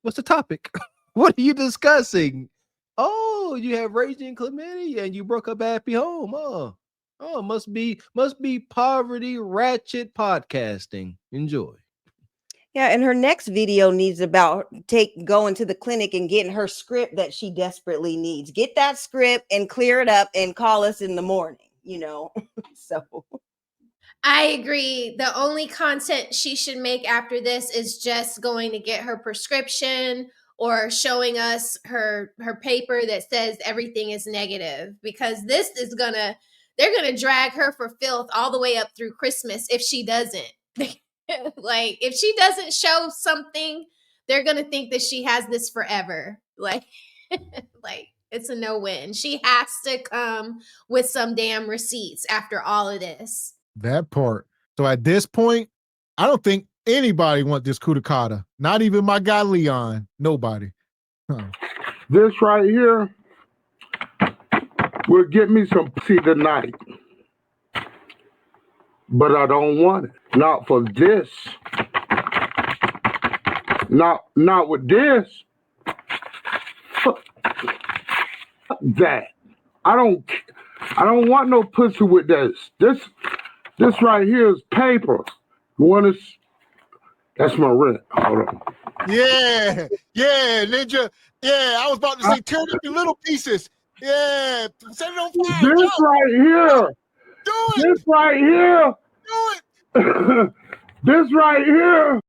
Speaker 4: What's the topic? What are you discussing? Oh, you have raging chlamydia and you broke up a happy home. Oh, must be poverty ratchet podcasting. Enjoy.
Speaker 6: Yeah, and her next video needs about going to the clinic and getting her script that she desperately needs. Get that script and clear it up and call us in the morning, So
Speaker 8: I agree. The only content she should make after this is just going to get her prescription or showing us her paper that says everything is negative, because they're gonna drag her for filth all the way up through Christmas if she doesn't. Like, if she doesn't show something, they're gonna think that she has this forever. Like it's a no-win. She has to come with some damn receipts after all of this.
Speaker 3: That part. So at this point, I don't think anybody want this coup de kata. Not even my guy Leon. Nobody. Huh.
Speaker 2: This right here will get me some pussy tonight. But I don't want it. Not for this. Not with this. Fuck that. I don't want no pussy with this. This right here is paper. You want to? That's my rent. Hold on.
Speaker 3: Yeah, Ninja. Yeah, I was about to say tear it into little pieces. Yeah, set it on fire.
Speaker 2: This right here.
Speaker 3: Do it.
Speaker 2: This right here.
Speaker 3: Do it.
Speaker 2: This right here